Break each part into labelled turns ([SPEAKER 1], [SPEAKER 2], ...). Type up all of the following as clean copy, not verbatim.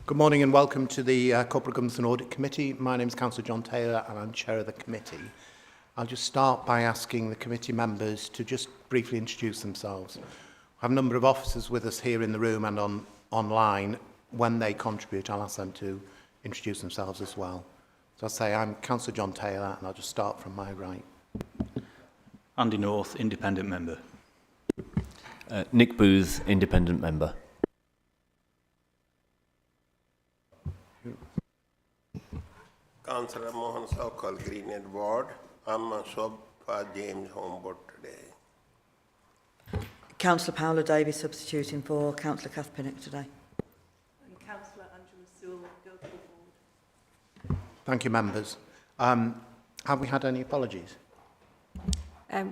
[SPEAKER 1] Good morning and welcome to the Corporate Governance and Audit Committee. My name is Councillor John Taylor and I'm Chair of the committee. I'll just start by asking the committee members to just briefly introduce themselves. We have a number of officers with us here in the room and online. When they contribute, I'll ask them to introduce themselves as well. So I'll say I'm Councillor John Taylor and I'll just start from my right.
[SPEAKER 2] Andy North, Independent Member.
[SPEAKER 3] Nick Booth, Independent Member.
[SPEAKER 4] Councillor Mohan Sokal, Greenhead Ward. I'm a sub for James Homeboard today.
[SPEAKER 5] Councillor Paola Davies substituting for Councillor Kath Pinnock today.
[SPEAKER 6] And Councillor Angela Sewell go to the board.
[SPEAKER 1] Thank you, members. Have we had any apologies?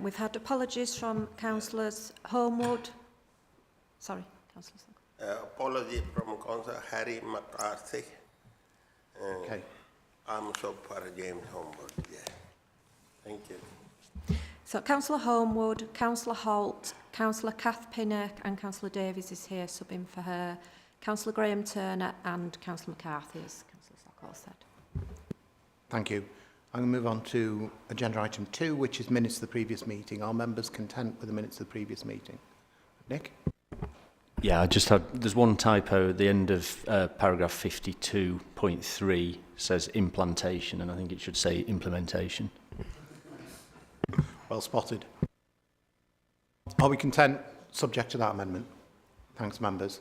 [SPEAKER 6] We've had apologies from Councillors Homewood. Sorry, Councillor.
[SPEAKER 4] Apology from Councillor Harry McCarthy.
[SPEAKER 1] Okay.
[SPEAKER 4] I'm sub for James Homeboard. Yeah. Thank you.
[SPEAKER 6] So Councillor Homewood, Councillor Holt, Councillor Kath Pinnock and Councillor Davies is here subbing for her. Councillor Graham Turner and Councillor McCarthy, as Councillor Sokol said.
[SPEAKER 1] Thank you. I'm going to move on to agenda item 2, which is minutes of the previous meeting. Are members content with the minutes of the previous meeting? Nick?
[SPEAKER 3] Yeah, there's one typo at the end of paragraph 52.3 says implantation, and I think it should say implementation.
[SPEAKER 1] Well spotted. Are we content subject to that amendment? Thanks, members.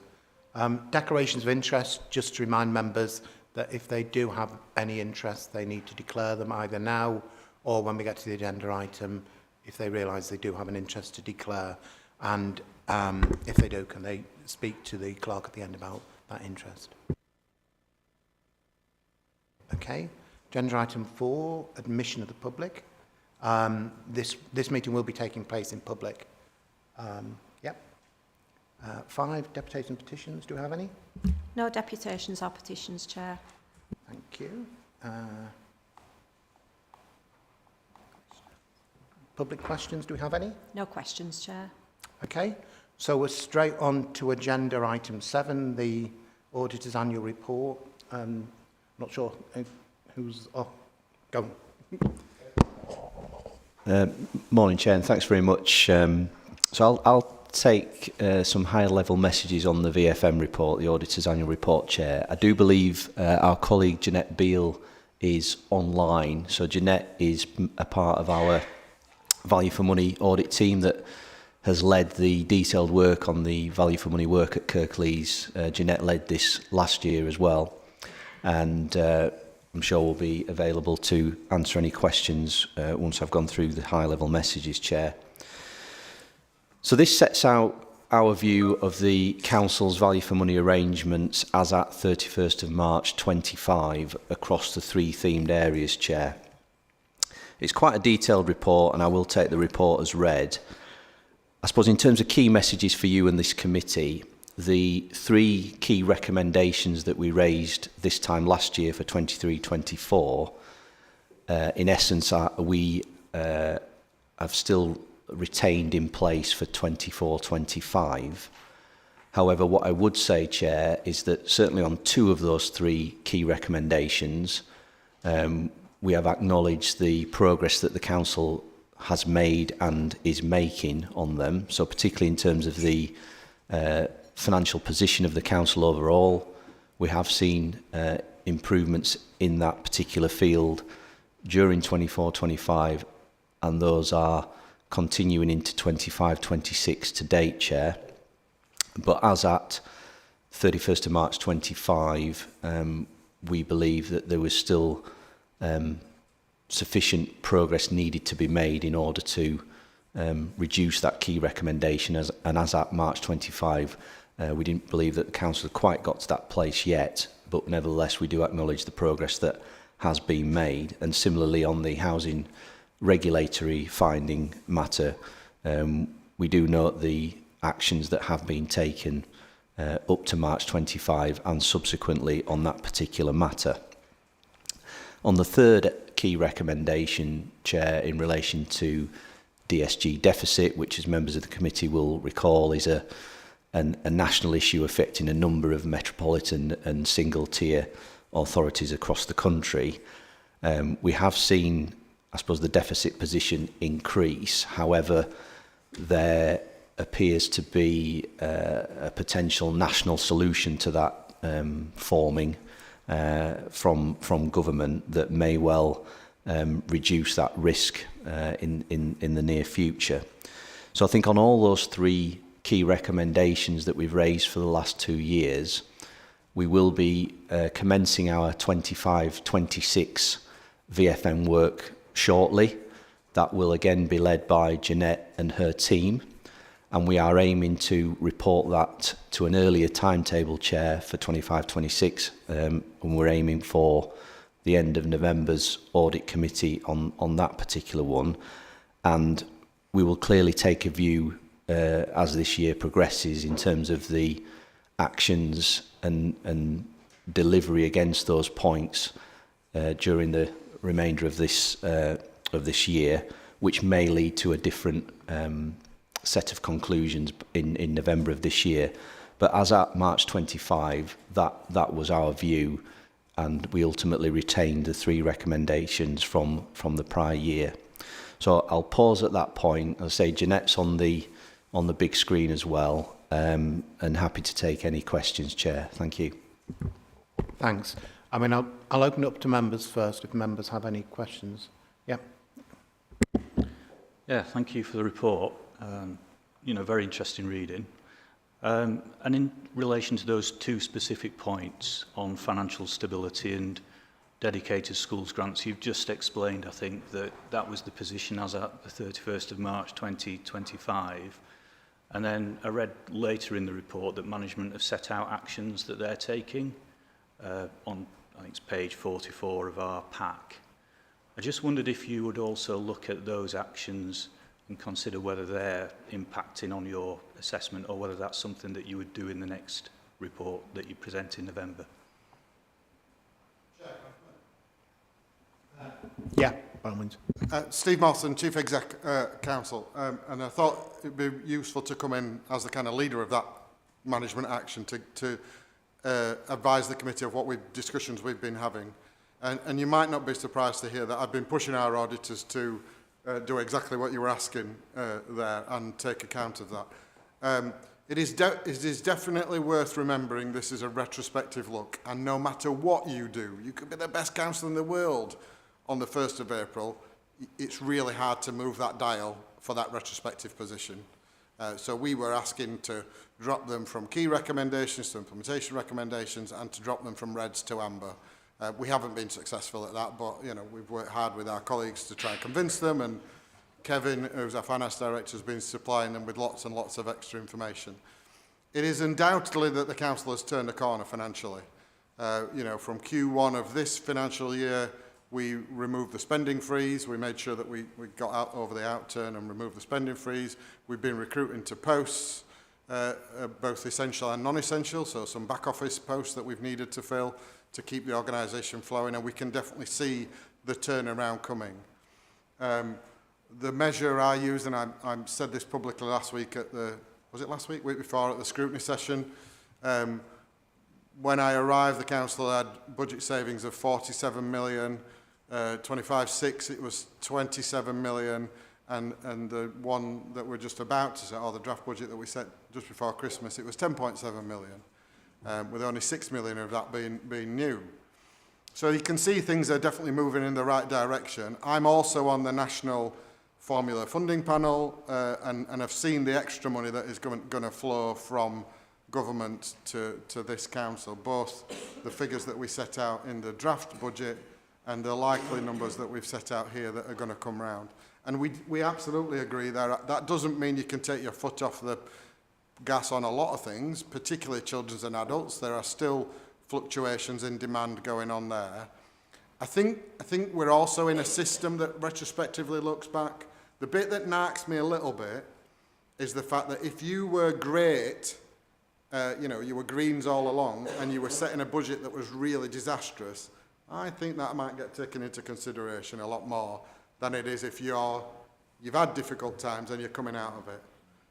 [SPEAKER 1] Declarations of interest, just to remind members that if they do have any interest, they need to declare them either now or when we get to the agenda item, if they realise they do have an interest to declare. And if they do, can they speak to the clerk at the end about that interest? Okay. Agenda item 4, admission of the public. This meeting will be taking place in public. Yep. 5, deputations and petitions. Do we have any?
[SPEAKER 6] No deputations or petitions, Chair.
[SPEAKER 1] Thank you. Public questions. Do we have any?
[SPEAKER 6] No questions, Chair.
[SPEAKER 1] Okay. So we're straight on to agenda item 7, the Auditor's Annual Report. Not sure who's... Oh, go.
[SPEAKER 3] Morning, Chair, and thanks very much. So I'll take some high-level messages on the VFM report, the Auditor's Annual Report, Chair. I do believe our colleague Jeanette Beale is online. So Jeanette is a part of our Value for Money audit team that has led the detailed work on the Value for Money work at Kirklees. Jeanette led this last year as well. And I'm sure will be available to answer any questions once I've gone through the high-level messages, Chair. So this sets out our view of the Council's value for money arrangements as at 31st of March 25 across the 3 themed areas, Chair. It's quite a detailed report and I will take the report as read. I suppose in terms of key messages for you and this committee, the 3 key recommendations that we raised this time last year for 23-24, in essence, we have still retained in place for 24-25. However, what I would say, Chair, is that certainly on 2 of those 3 key recommendations, we have acknowledged the progress that the Council has made and is making on them. So particularly in terms of the financial position of the Council overall, we have seen improvements in that particular field during 24-25, and those are continuing into 25-26 to date, Chair. But as at 31st of March 25, we believe that there was still sufficient progress needed to be made in order to reduce that key recommendation. And as at March 25, we didn't believe that the Council had quite got to that place yet, but nevertheless we do acknowledge the progress that has been made. And similarly on the housing regulatory finding matter, we do note the actions that have been taken up to March 25 and subsequently on that particular matter. On the 3rd key recommendation, Chair, in relation to DSG deficit, which as members of the committee will recall is a a national issue affecting a number of metropolitan and single-tier authorities across the country. We have seen, I suppose, the deficit position increase. However, there appears to be a potential national solution to that forming from government that may well reduce that risk in the near future. So I think on all those three key recommendations that we've raised for the last 2 years, we will be commencing our 25-26 VFM work shortly. That will again be led by Jeanette and her team, and we are aiming to report that to an earlier timetable, Chair, for 25-26, and we're aiming for the end of November's audit committee on that particular one. And we will clearly take a view as this year progresses in terms of the actions and delivery against those points during the remainder of this year, which may lead to a different set of conclusions in November of this year. But as at March 25, that was our view, and we ultimately retained the 3 recommendations from the prior year. So I'll pause at that point. I'll say Jeanette's on the big screen as well, and happy to take any questions, Chair. Thank you.
[SPEAKER 1] Thanks. I mean, I'll open it up to members first if members have any questions. Yeah.
[SPEAKER 2] Yeah, thank you for the report. Very interesting reading. And in relation to those 2 specific points on financial stability and dedicated schools grants, you've just explained, I think, that was the position as at the 31st of March 2025. And then I read later in the report that management have set out actions that they're taking on, I think it's page 44 of our pack. I just wondered if you would also look at those actions and consider whether they're impacting on your assessment, or whether that's something that you would do in the next report that you present in November.
[SPEAKER 1] Yeah, by all means.
[SPEAKER 7] Steve Mawson, Chief Exec Council, and I thought it'd be useful to come in as the kind of leader of that management action to advise the committee of what discussions we've been having. And you might not be surprised to hear that I've been pushing our auditors to do exactly what you were asking there and take account of that. It is definitely worth remembering this is a retrospective look, and no matter what you do, you could be the best council in the world on the 1st of April, it's really hard to move that dial for that retrospective position. So we were asking to drop them from key recommendations to implementation recommendations, and to drop them from reds to amber. We haven't been successful at that, but we've worked hard with our colleagues to try and convince them, and Kevin, who's our finance director, has been supplying them with lots and lots of extra information. It is undoubtedly that the council has turned a corner financially. From Q1 of this financial year, we removed the spending freeze. We made sure that we got out over the outturn and removed the spending freeze. We've been recruiting to posts, both essential and non-essential, so some back office posts that we've needed to fill to keep the organisation flowing, and we can definitely see the turnaround coming. The measure I used, and I said this publicly last week week before at the scrutiny session, when I arrived, the council had budget savings of 47 million, 25-6 it was 27 million, and the one that we're just about to set, or the draft budget that we set just before Christmas, it was 10.7 million. With only 6 million of that being new. So you can see things are definitely moving in the right direction. I'm also on the National Formula Funding Panel, and I've seen the extra money that is going to flow from government to this council, both the figures that we set out in the draft budget and the likely numbers that we've set out here that are going to come round. And we absolutely agree there. That doesn't mean you can take your foot off the gas on a lot of things, particularly children and adults. There are still fluctuations in demand going on there. I think we're also in a system that retrospectively looks back. The bit that narks me a little bit is the fact that if you were great, you were Greens all along, and you were setting a budget that was really disastrous, I think that might get taken into consideration a lot more than it is if you've had difficult times and you're coming out of it.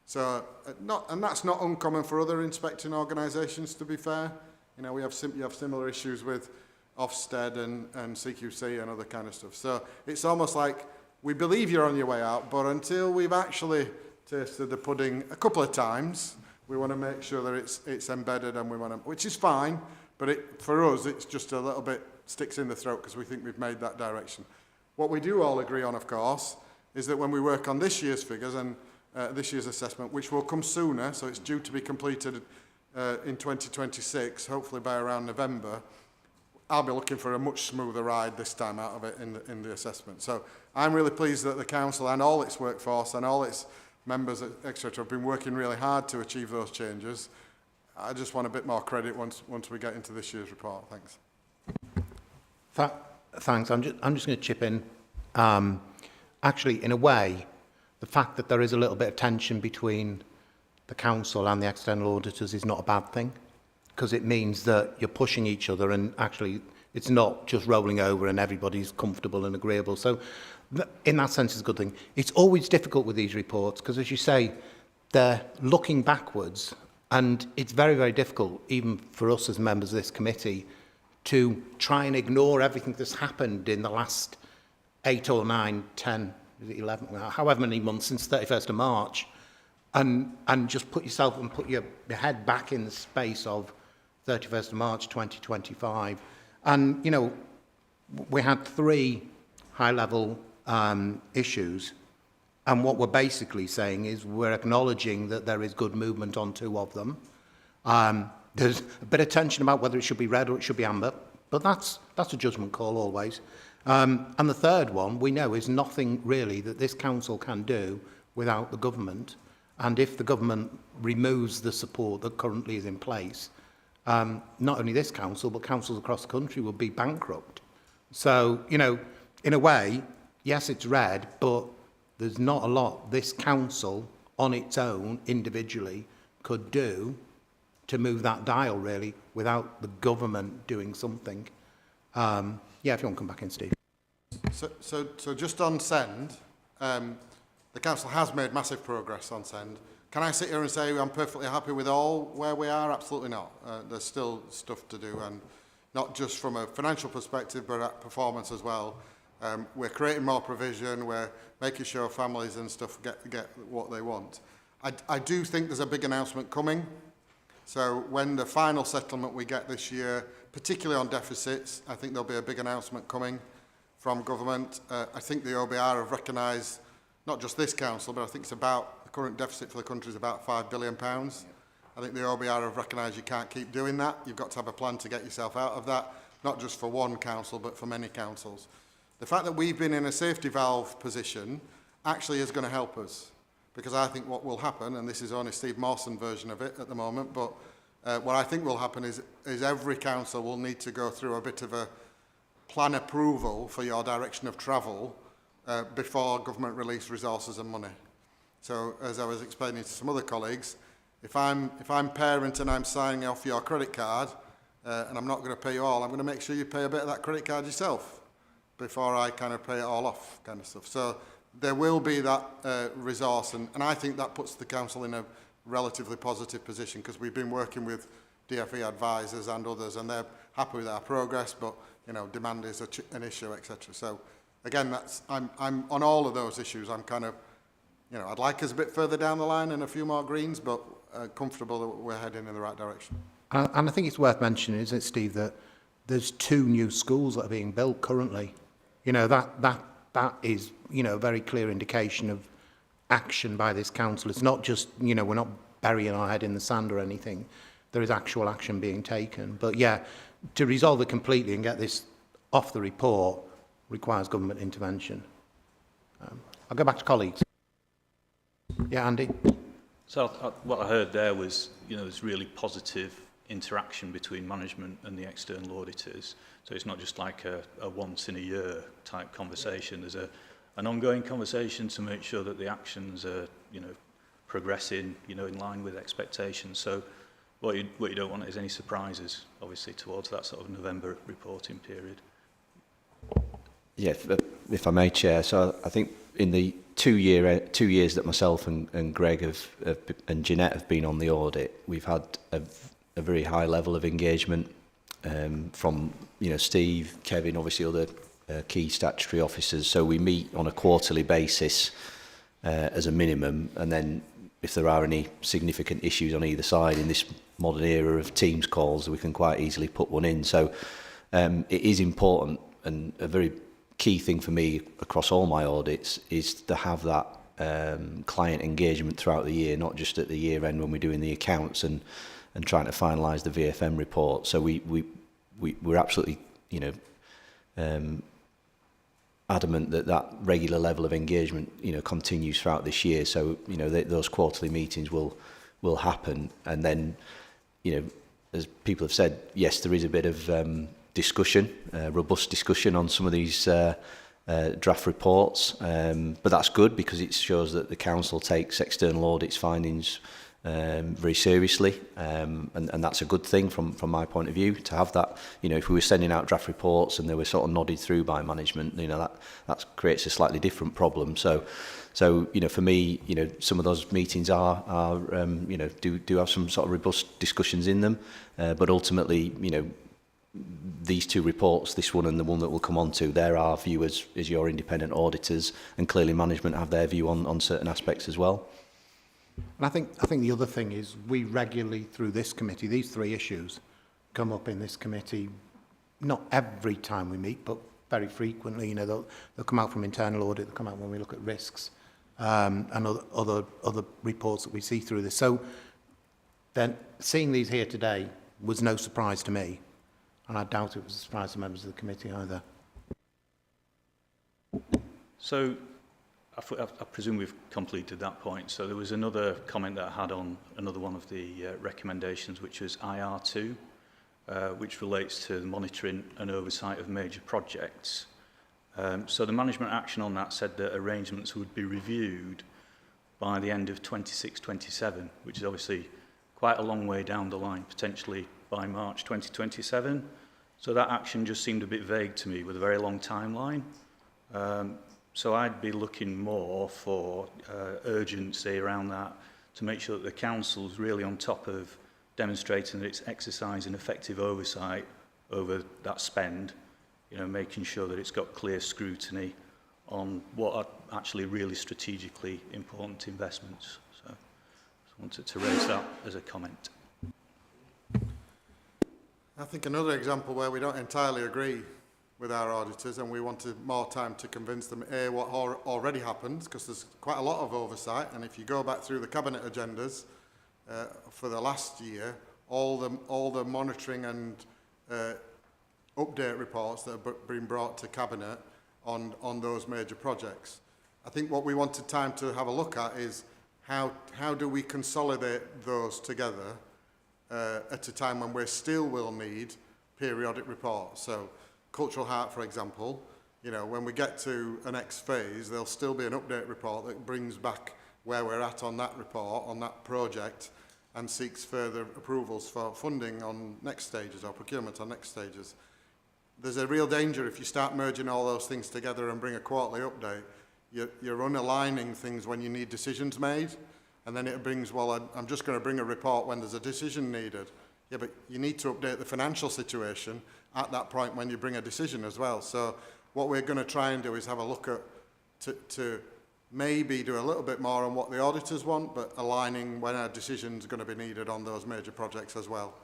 [SPEAKER 7] So, and that's not uncommon for other inspecting organisations, to be fair. You know, you have similar issues with Ofsted and CQC and other kind of stuff. So it's almost like we believe you're on your way out, but until we've actually tasted the pudding a couple of times, we want to make sure that it's embedded, and we want to, which is fine, but for us it's just a little bit sticks in the throat because we think we've made that direction. What we do all agree on, of course, is that when we work on this year's figures and this year's assessment, which will come sooner, so it's due to be completed in 2026, hopefully by around November, I'll be looking for a much smoother ride this time out of it in the assessment. So I'm really pleased that the council and all its workforce and all its members, etc., have been working really hard to achieve those changes. I just want a bit more credit once we get into this year's report. Thanks.
[SPEAKER 1] Thanks. I'm just going to chip in. Actually, in a way, the fact that there is a little bit of tension between the council and the external auditors is not a bad thing, because it means that you're pushing each other, and actually it's not just rolling over and everybody's comfortable and agreeable. So in that sense, it's a good thing. It's always difficult with these reports because, as you say, they're looking backwards, and it's very, very difficult, even for us as members of this committee, to try and ignore everything that's happened in the last 8 or 9, 10, 11, however many months since 31st of March, and just put yourself and put your head back in the space of 31st of March 2025. And, you know, we had 3 high-level issues, and what we're basically saying is we're acknowledging that there is good movement on 2 of them. There's a bit of tension about whether it should be red or it should be amber, but that's a judgment call always. And the third one, we know, is nothing really that this council can do without the government. And if the government removes the support that currently is in place, not only this council, but councils across the country will be bankrupt. So, you know, in a way, yes, it's red, but there's not a lot this council on its own individually could do to move that dial, really, without the government doing something. Yeah, if you want to come back in, Steve.
[SPEAKER 7] So just on SEND, the council has made massive progress on SEND. Can I sit here and say I'm perfectly happy with all where we are? Absolutely not. There's still stuff to do, and not just from a financial perspective, but at performance as well. We're creating more provision. We're making sure families and stuff get what they want. I do think there's a big announcement coming. So when the final settlement we get this year, particularly on deficits, I think there'll be a big announcement coming from government. I think the OBR have recognised, not just this council, but I think it's about, the current deficit for the country is about £5 billion. I think the OBR have recognised you can't keep doing that. You've got to have a plan to get yourself out of that, not just for one council, but for many councils. The fact that we've been in a safety valve position actually is going to help us, because I think what will happen, and this is only Steve Mawson's version of it at the moment, but what I think will happen is every council will need to go through a bit of a plan approval for your direction of travel before government release resources and money. So, as I was explaining to some other colleagues, if I'm parent and I'm signing off your credit card and I'm not going to pay you all, I'm going to make sure you pay a bit of that credit card yourself before I kind of pay it all off, kind of stuff. So there will be that resource, and I think that puts the council in a relatively positive position, because we've been working with DFE advisors and others, and they're happy with our progress, but you know, demand is an issue, etc. So again, I'm on all of those issues. I'm kind of, you know, I'd like us a bit further down the line and a few more greens, but comfortable that we're heading in the right direction.
[SPEAKER 1] And I think it's worth mentioning, isn't it, Steve, that there's 2 new schools that are being built currently. You know, that is, you know, a very clear indication of action by this council. It's not just, you know, we're not burying our head in the sand or anything. There is actual action being taken. But yeah, to resolve it completely and get this off the report requires government intervention. I'll go back to colleagues. Yeah, Andy?
[SPEAKER 2] So what I heard there was, you know, there's really positive interaction between management and the external auditors. So it's not just like a once in a year type conversation. There's an ongoing conversation to make sure that the actions are, you know, progressing, you know, in line with expectations. So what you don't want is any surprises, obviously, towards that sort of November reporting period.
[SPEAKER 3] Yeah, if I may, Chair. So I think in the 2 years that myself and Greg and Jeanette have been on the audit, we've had a very high level of engagement from Steve, Kevin, obviously other key statutory officers. So we meet on a quarterly basis as a minimum, and then if there are any significant issues on either side in this modern era of Teams calls, we can quite easily put one in. So it is important, and a very key thing for me across all my audits is to have that client engagement throughout the year, not just at the year end when we're doing the accounts and trying to finalise the VFM report. So we're absolutely adamant that regular level of engagement continues throughout this year. So those quarterly meetings will happen, and then as people have said, yes, there is a bit of discussion, robust discussion on some of these draft reports, but that's good because it shows that the council takes external audits findings very seriously, and that's a good thing from my point of view to have that. If we were sending out draft reports and they were sort of nodded through by management, that creates a slightly different problem. So for me, some of those meetings are do have some sort of robust discussions in them, but ultimately, these two reports, this one and the one that we'll come on to, they're our view as your independent auditors, and clearly management have their view on certain aspects as well.
[SPEAKER 1] And I think the other thing is we regularly, through this committee, these three issues come up in this committee, not every time we meet, but very frequently. They'll come out from internal audit, they'll come out when we look at risks, and other reports that we see through this. So then seeing these here today was no surprise to me, and I doubt it was a surprise to members of the committee either.
[SPEAKER 2] So I presume we've completed that point. So there was another comment that I had on another one of the recommendations, which was IR2, which relates to the monitoring and oversight of major projects. So the management action on that said that arrangements would be reviewed by the end of 26-27, which is obviously quite a long way down the line, potentially by March 2027. So that action just seemed a bit vague to me with a very long timeline. So I'd be looking more for urgency around that to make sure that the council's really on top of demonstrating that it's exercising effective oversight over that spend, making sure that it's got clear scrutiny on what are actually really strategically important investments. So I just wanted to raise that as a comment.
[SPEAKER 7] I think another example where we don't entirely agree with our auditors and we wanted more time to convince them what already happens, because there's quite a lot of oversight, and if you go back through the cabinet agendas for the last year, all the monitoring and update reports that have been brought to cabinet on those major projects. I think what we wanted time to have a look at is how do we consolidate those together at a time when we still will need periodic reports. So Cultural Heart, for example, when we get to a next phase, there'll still be an update report that brings back where we're at on that report, on that project, and seeks further approvals for funding on next stages or procurement on next stages. There's a real danger if you start merging all those things together and bring a quarterly update, you're unaligning things when you need decisions made, and then it brings, well, I'm just going to bring a report when there's a decision needed. Yeah, but you need to update the financial situation at that point when you bring a decision as well. So what we're going to try and do is have a look at to maybe do a little bit more on what the auditors want, but aligning when our decisions are going to be needed on those major projects as well,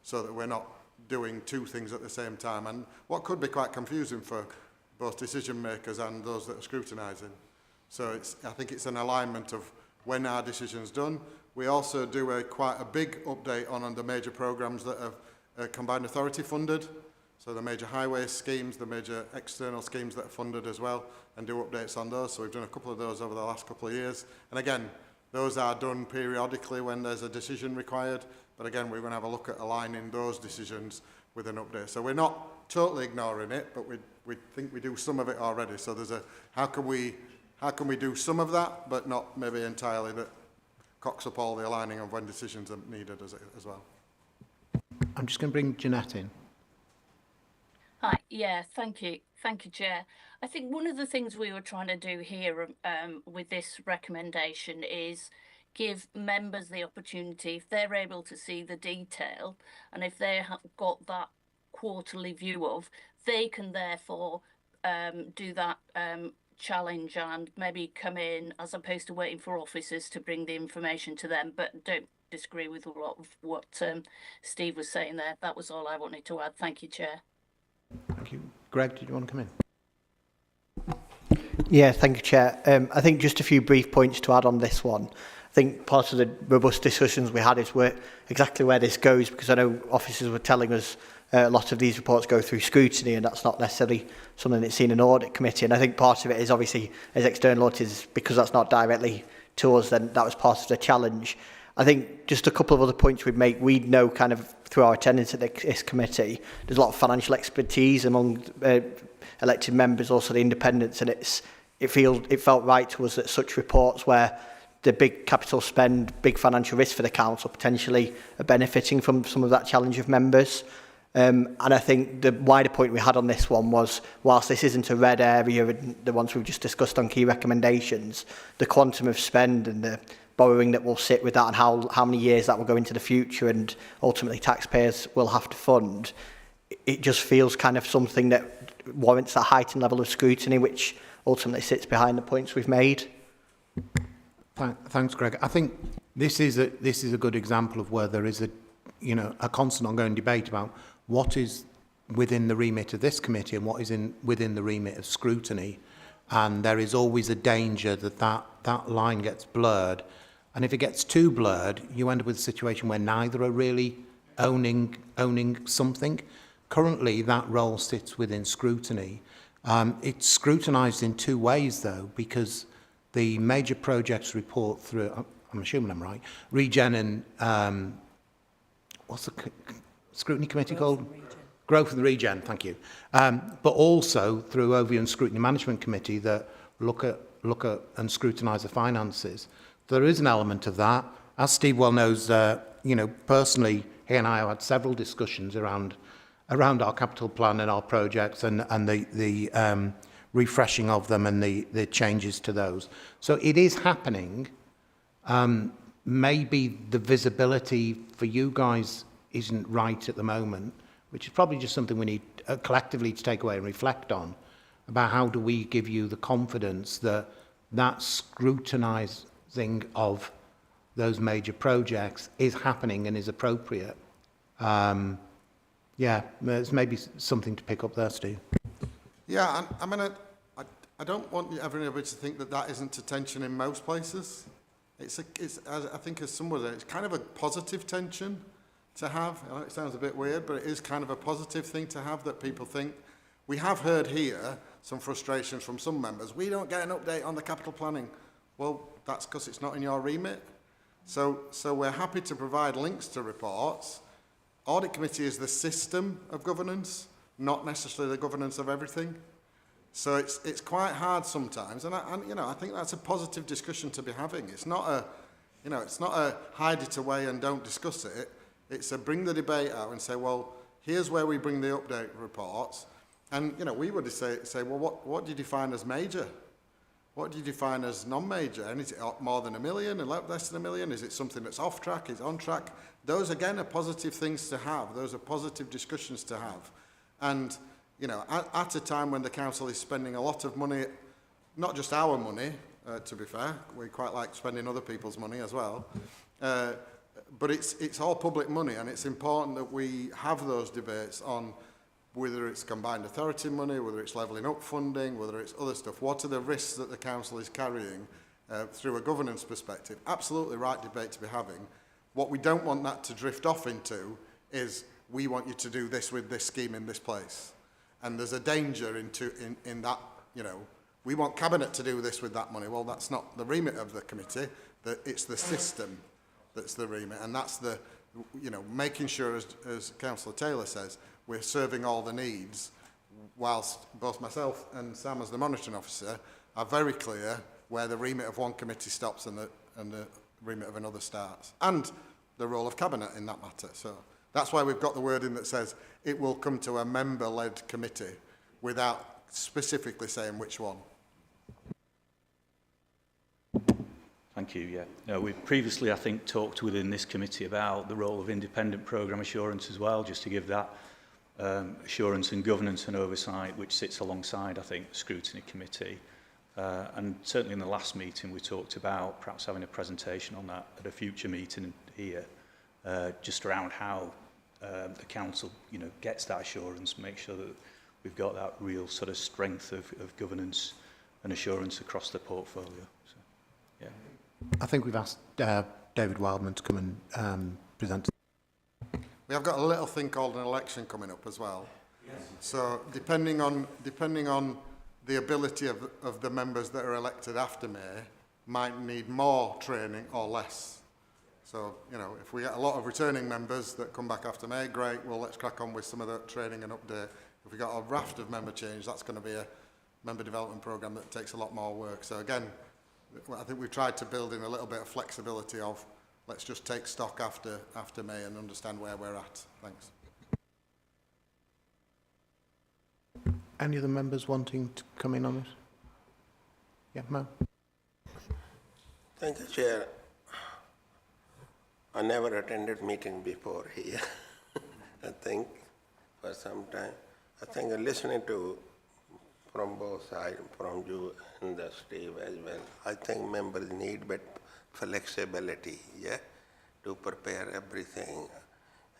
[SPEAKER 7] so that we're not doing two things at the same time. And what could be quite confusing for both decision makers and those that are scrutinising. So I think it's an alignment of when our decision's done. We also do quite a big update on the major programmes that are combined authority funded. So the major highway schemes, the major external schemes that are funded as well, and do updates on those. So we've done a couple of those over the last couple of years. And again, those are done periodically when there's a decision required. But again, we're going to have a look at aligning those decisions with an update. So we're not totally ignoring it, but we think we do some of it already. So there's how can we do some of that, but not maybe entirely, that cocks up all the aligning of when decisions are needed as well.
[SPEAKER 1] I'm just going to bring Jeanette in.
[SPEAKER 8] Hi, yeah, thank you. Thank you, Chair. I think one of the things we were trying to do here with this recommendation is give members the opportunity, if they're able to see the detail and if they have got that quarterly view of, they can therefore do that challenge and maybe come in as opposed to waiting for officers to bring the information to them. But don't disagree with a lot of what Steve was saying there. That was all I wanted to add. Thank you, Chair.
[SPEAKER 1] Thank you. Greg, did you want to come in?
[SPEAKER 9] Yeah, thank you, Chair. I think just a few brief points to add on this one. I think part of the robust discussions we had is exactly where this goes, because I know officers were telling us a lot of these reports go through scrutiny, and that's not necessarily something that's seen in an audit committee. And I think part of it is obviously as external auditors, because that's not directly to us, then that was part of the challenge. I think just a couple of other points we'd make. We know kind of through our attendance at this committee, there's a lot of financial expertise among elected members, also the independents, and it felt right to us that such reports where the big capital spend, big financial risk for the council potentially are benefiting from some of that challenge of members. And I think the wider point we had on this one was, whilst this isn't a red area and the ones we've just discussed on key recommendations, the quantum of spend and the borrowing that will sit with that and how many years that will go into the future and ultimately taxpayers will have to fund, it just feels kind of something that warrants a heightened level of scrutiny, which ultimately sits behind the points we've made.
[SPEAKER 1] Thanks, Greg. I think this is a good example of where there is a constant ongoing debate about what is within the remit of this committee and what is within the remit of scrutiny, and there is always a danger that line gets blurred, and if it gets too blurred, you end up with a situation where neither are really owning something. Currently, that role sits within scrutiny. It's scrutinised in two ways, though, because the major projects report through, I'm assuming I'm right, Regen and, what's the scrutiny committee called? Growth and Regen, thank you. But also through Overview and Scrutiny Management Committee that look at and scrutinise the finances. There is an element of that. As Steve well knows, personally, he and I have had several discussions around our capital plan and our projects and the refreshing of them and the changes to those. So it is happening. Maybe the visibility for you guys isn't right at the moment, which is probably just something we need collectively to take away and reflect on, about how do we give you the confidence that scrutinising of those major projects is happening and is appropriate. Yeah, there's maybe something to pick up there, Steve.
[SPEAKER 7] Yeah, I don't want everybody to think that isn't a tension in most places. It's I think as someone, it's kind of a positive tension to have. I know it sounds a bit weird, but it is kind of a positive thing to have, that people think. We have heard here some frustrations from some members. We don't get an update on the capital planning. Well, that's because it's not in your remit. So we're happy to provide links to reports. Audit committee is the system of governance, not necessarily the governance of everything. So it's quite hard sometimes, and I think that's a positive discussion to be having. It's not a hide it away and don't discuss it. It's a bring the debate out and say, well, here's where we bring the update reports, and we would say, well, what do you define as major? What do you define as non-major? And is it more than $1 million and less than $1 million? Is it something that's off track? Is it on track? Those, again, are positive things to have. Those are positive discussions to have. And, at a time when the council is spending a lot of money, not just our money, to be fair, we quite like spending other people's money as well, but it's all public money, and it's important that we have those debates on whether it's combined authority money, whether it's levelling up funding, whether it's other stuff. What are the risks that the council is carrying through a governance perspective? Absolutely right debate to be having. What we don't want that to drift off into is, we want you to do this with this scheme in this place. And there's a danger in that, we want Cabinet to do this with that money. Well, that's not the remit of the committee. It's the system that's the remit. And that's the, making sure, as Councillor Taylor says, we're serving all the needs, whilst both myself and Sam as the monitoring officer are very clear where the remit of one committee stops and the remit of another starts, and the role of Cabinet in that matter. So that's why we've got the wording that says it will come to a member-led committee without specifically saying which one.
[SPEAKER 2] Thank you, yeah. No, we've previously, I think, talked within this committee about the role of independent programme assurance as well, just to give that assurance and governance and oversight, which sits alongside, I think, the scrutiny committee. And certainly in the last meeting, we talked about perhaps having a presentation on that at a future meeting here, just around how the council, you know, gets that assurance, make sure that we've got that real sort of strength of governance and assurance across the portfolio. So, yeah.
[SPEAKER 1] I think we've asked David Wildman to come and present.
[SPEAKER 7] We have got a little thing called an election coming up as well. Yes. So depending on the ability of the members that are elected after May, might need more training or less. So, you know, if we get a lot of returning members that come back after May, great, well, let's crack on with some of the training and update. If we've got a raft of member change, that's going to be a member development programme that takes a lot more work. So again, I think we've tried to build in a little bit of flexibility of let's just take stock after May and understand where we're at. Thanks.
[SPEAKER 1] Any other members wanting to come in on this? Yeah, Mo.
[SPEAKER 4] Thank you, Chair. I never attended meeting before here, I think, for some time. I think listening to from both sides, from you and the Steve as well, I think members need better flexibility, yeah, to prepare everything.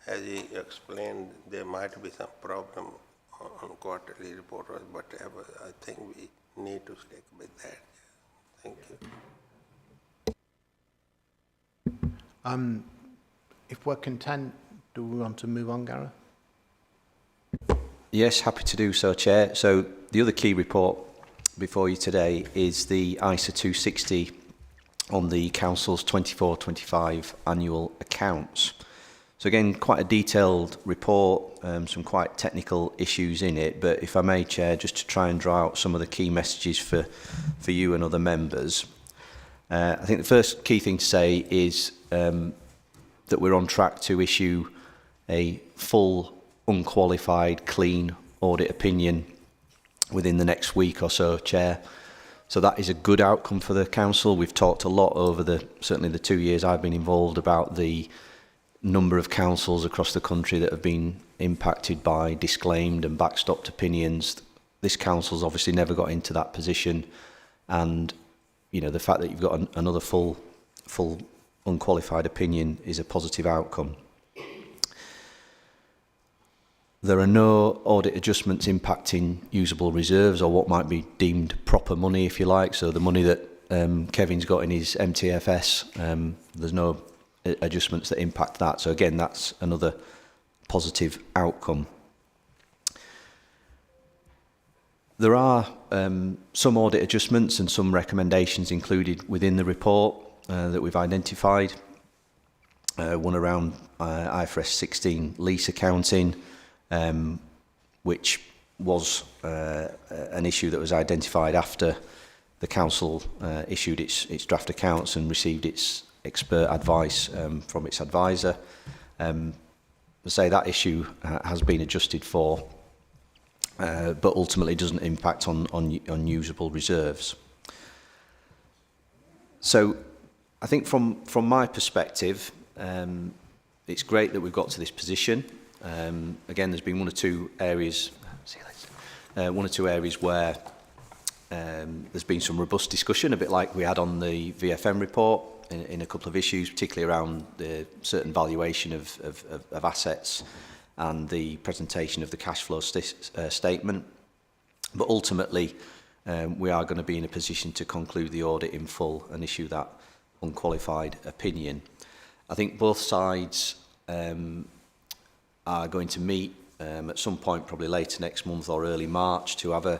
[SPEAKER 4] As he explained, there might be some problem on quarterly report or whatever. I think we need to stick with that. Thank you.
[SPEAKER 1] If we're content, do we want to move on, Gareth?
[SPEAKER 3] Yes, happy to do so, Chair. So the other key report before you today is the ISA 260 on the Council's 24-25 annual accounts. So again, quite a detailed report, some quite technical issues in it, but if I may, Chair, just to try and draw out some of the key messages for you and other members. I think the first key thing to say is that we're on track to issue a full, unqualified, clean audit opinion within the next week or so, Chair. So that is a good outcome for the Council. We've talked a lot over certainly the 2 years I've been involved about the number of councils across the country that have been impacted by disclaimed and backstopped opinions. This Council's obviously never got into that position, and you know, the fact that you've got another full unqualified opinion is a positive outcome. There are no audit adjustments impacting usable reserves or what might be deemed proper money, if you like. So the money that Kevin's got in his MTFS, there's no adjustments that impact that. So again, that's another positive outcome. There are some audit adjustments and some recommendations included within the report that we've identified. One around IFRS 16 lease accounting, which was an issue that was identified after the Council issued its draft accounts and received its expert advice from its advisor. Say that issue has been adjusted for, but ultimately doesn't impact on usable reserves. So I think from my perspective, it's great that we've got to this position. Again, there's been one or two areas where there's been some robust discussion, a bit like we had on the VFM report in a couple of issues, particularly around the certain valuation of assets and the presentation of the cash flow statement. But ultimately, we are going to be in a position to conclude the audit in full and issue that unqualified opinion. I think both sides are going to meet at some point, probably later next month or early March, to have a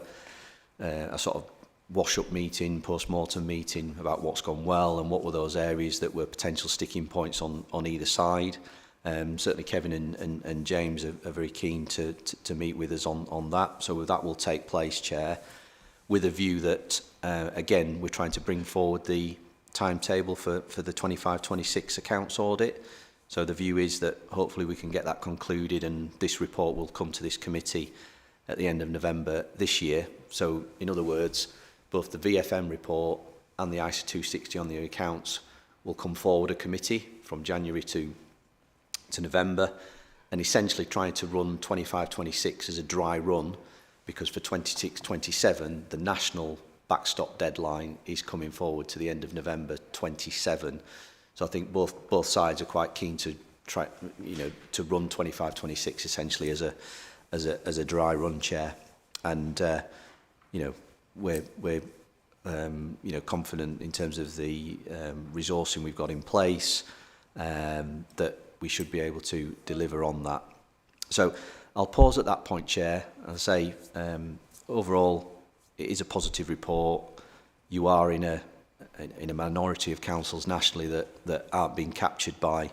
[SPEAKER 3] sort of wash-up meeting, post-mortem meeting about what's gone well and what were those areas that were potential sticking points on either side. Certainly Kevin and James are very keen to meet with us on that. So that will take place, Chair, with a view that, again, we're trying to bring forward the timetable for the 25-26 accounts audit. So the view is that hopefully we can get that concluded and this report will come to this committee at the end of November this year. So, in other words, both the VFM report and the ISA 260 on the accounts will come forward a committee from January to November, and essentially trying to run 25-26 as a dry run, because for 26-27 the national backstop deadline is coming forward to the end of November 27. So I think both sides are quite keen to try, to run 25-26 essentially as a dry run, Chair. And we're confident in terms of the resourcing we've got in place, that we should be able to deliver on that. So I'll pause at that point, Chair. I'll say overall it is a positive report. You are in a minority of councils nationally that aren't being captured by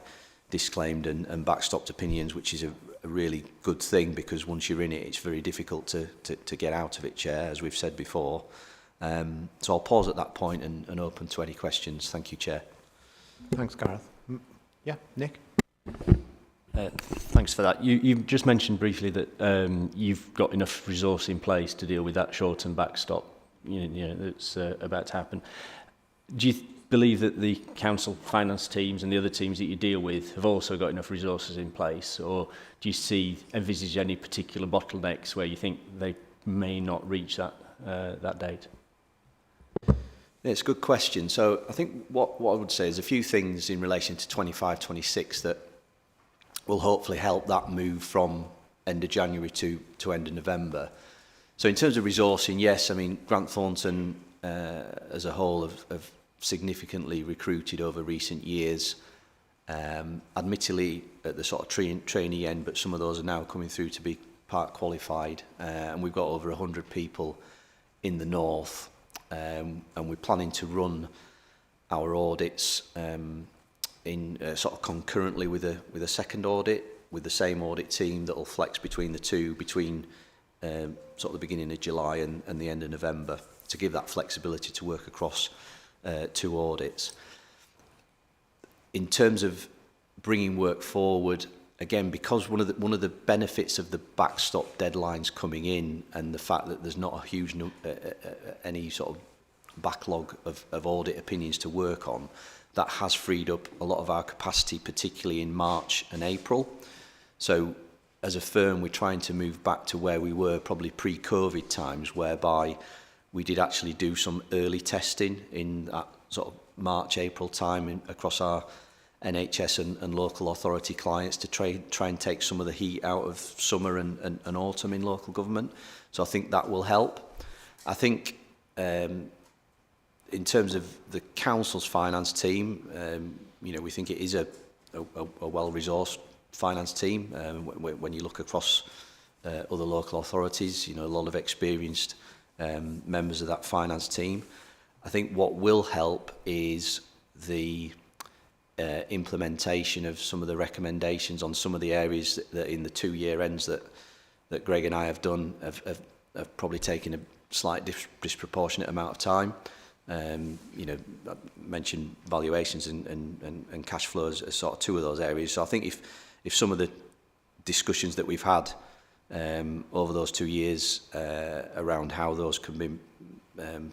[SPEAKER 3] disclaimed and backstopped opinions, which is a really good thing, because once you're in it, it's very difficult to get out of it, Chair, as we've said before. So I'll pause at that point and open to any questions. Thank you, Chair.
[SPEAKER 1] Thanks, Gareth. Yeah, Nick?
[SPEAKER 10] Thanks for that. You've just mentioned briefly that you've got enough resource in place to deal with that short-term backstop that's about to happen. Do you believe that the council finance teams and the other teams that you deal with have also got enough resources in place, or do you envisage any particular bottlenecks where you think they may not reach that date?
[SPEAKER 3] It's a good question. So I think what I would say is a few things in relation to 25-26 that will hopefully help that move from end of January to end of November. So in terms of resourcing, yes, I mean, Grant Thornton as a whole have significantly recruited over recent years, admittedly at the sort of trainee end, but some of those are now coming through to be part qualified, and we've got over 100 people in the north, and we're planning to run our audits in sort of concurrently with a second audit, with the same audit team that will flex between the two, between sort of the beginning of July and the end of November, to give that flexibility to work across two audits. In terms of bringing work forward, again, because one of the benefits of the backstop deadlines coming in, and the fact that there's not a huge any sort of backlog of audit opinions to work on, that has freed up a lot of our capacity, particularly in March and April. So as a firm, we're trying to move back to where we were probably pre-COVID times, whereby we did actually do some early testing in that sort of March, April time across our NHS and local authority clients to try and take some of the heat out of summer and autumn in local government. So I think that will help. I think in terms of the council's finance team, we think it is a well-resourced finance team. When you look across other local authorities, a lot of experienced members of that finance team. I think what will help is the implementation of some of the recommendations on some of the areas that in the 2-year ends that Greg and I have done have probably taken a slight disproportionate amount of time. I mentioned valuations and cash flows as sort of two of those areas. So I think if some of the discussions that we've had over those 2 years around how those can be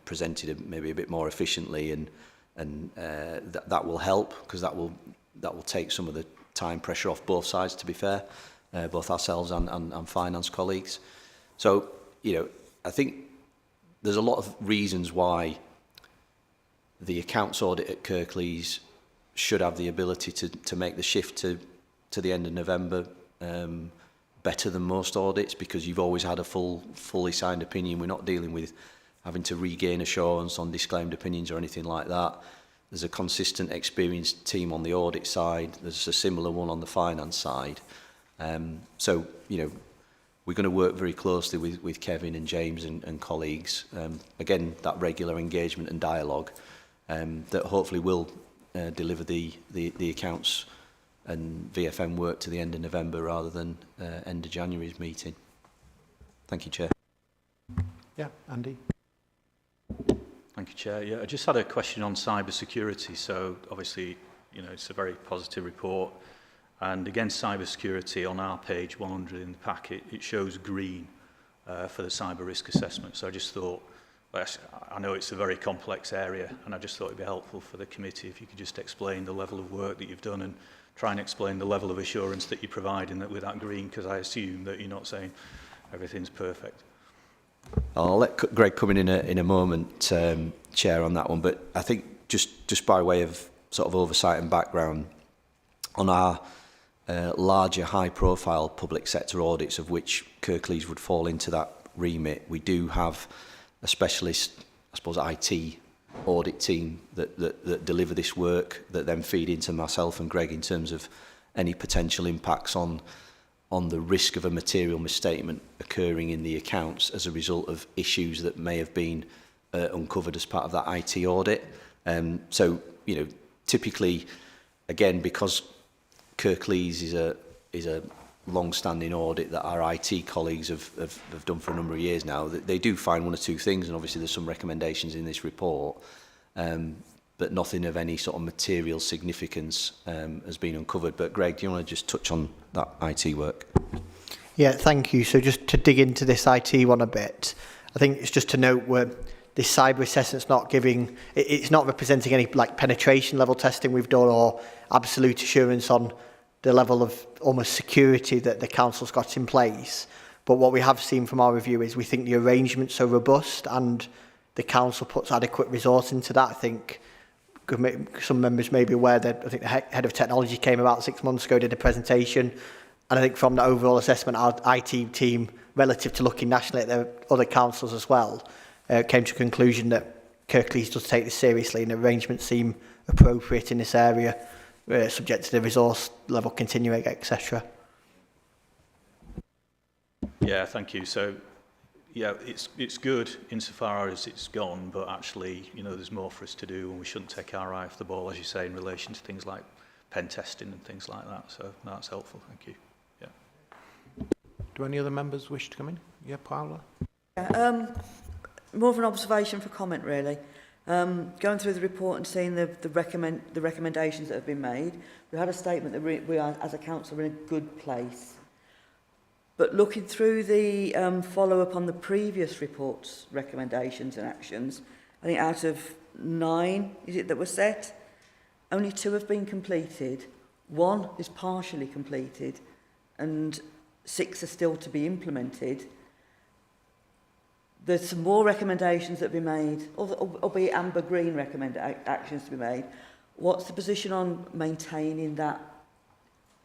[SPEAKER 3] presented maybe a bit more efficiently, and that will help, because that will take some of the time pressure off both sides, to be fair, both ourselves and finance colleagues. So I think there's a lot of reasons why the accounts audit at Kirklees should have the ability to make the shift to the end of November better than most audits, because you've always had a fully signed opinion. We're not dealing with having to regain assurance on disclaimed opinions or anything like that. There's a consistent, experienced team on the audit side. There's a similar one on the finance side. So we're going to work very closely with Kevin and James and colleagues. Again, that regular engagement and dialogue that hopefully will deliver the accounts and VFM work to the end of November rather than end of January's meeting. Thank you, Chair.
[SPEAKER 1] Yeah, Andy.
[SPEAKER 2] Thank you, Chair. Yeah, I just had a question on cyber security. So obviously, it's a very positive report. And again, cyber security on our page 100 in the packet, it shows green for the cyber risk assessment. So I just thought, well, I know it's a very complex area, and I just thought it'd be helpful for the committee if you could just explain the level of work that you've done and try and explain the level of assurance that you're providing that with that green, because I assume that you're not saying everything's perfect.
[SPEAKER 3] I'll let Greg come in a moment, Chair, on that one. But I think just by way of sort of oversight and background, on our larger high-profile public sector audits, of which Kirklees would fall into that remit, we do have a specialist, I suppose, IT audit team that deliver this work, that then feed into myself and Greg in terms of any potential impacts on the risk of a material misstatement occurring in the accounts as a result of issues that may have been uncovered as part of that IT audit. So, you know, typically, again, because Kirklees is a long-standing audit that our IT colleagues have done for a number of years now, they do find one or two things, and obviously there's some recommendations in this report, but nothing of any sort of material significance has been uncovered. But Greg, do you want to just touch on that IT work?
[SPEAKER 9] Yeah, thank you. So just to dig into this IT one a bit, I think it's just to note where this cyber assessment's not giving, it's not representing any like penetration level testing we've done or absolute assurance on the level of almost security that the council's got in place. But what we have seen from our review is we think the arrangements are robust and the council puts adequate resource into that. I think some members may be aware that I think the head of technology came about 6 months ago, did a presentation, and I think from the overall assessment, our IT team, relative to looking nationally at the other councils as well, came to a conclusion that Kirklees does take this seriously and arrangements seem appropriate in this area, subject to the resource level continuing, etc.
[SPEAKER 2] Yeah, thank you. So, yeah, it's good insofar as it's gone, but actually, you know, there's more for us to do, and we shouldn't take our eye off the ball, as you say, in relation to things like pen testing and things like that. So that's helpful. Thank you. Yeah.
[SPEAKER 1] Do any other members wish to come in? Yeah, Paula?
[SPEAKER 5] Yeah, more of an observation for comment, really. Going through the report and seeing the recommendations that have been made, we had a statement that we are, as a council, in a good place. But looking through the follow-up on the previous report's recommendations and actions, I think out of 9, is it, that were set, only 2 have been completed, 1 is partially completed, and 6 are still to be implemented. There's some more recommendations that have been made, albeit amber-green actions to be made. What's the position on maintaining that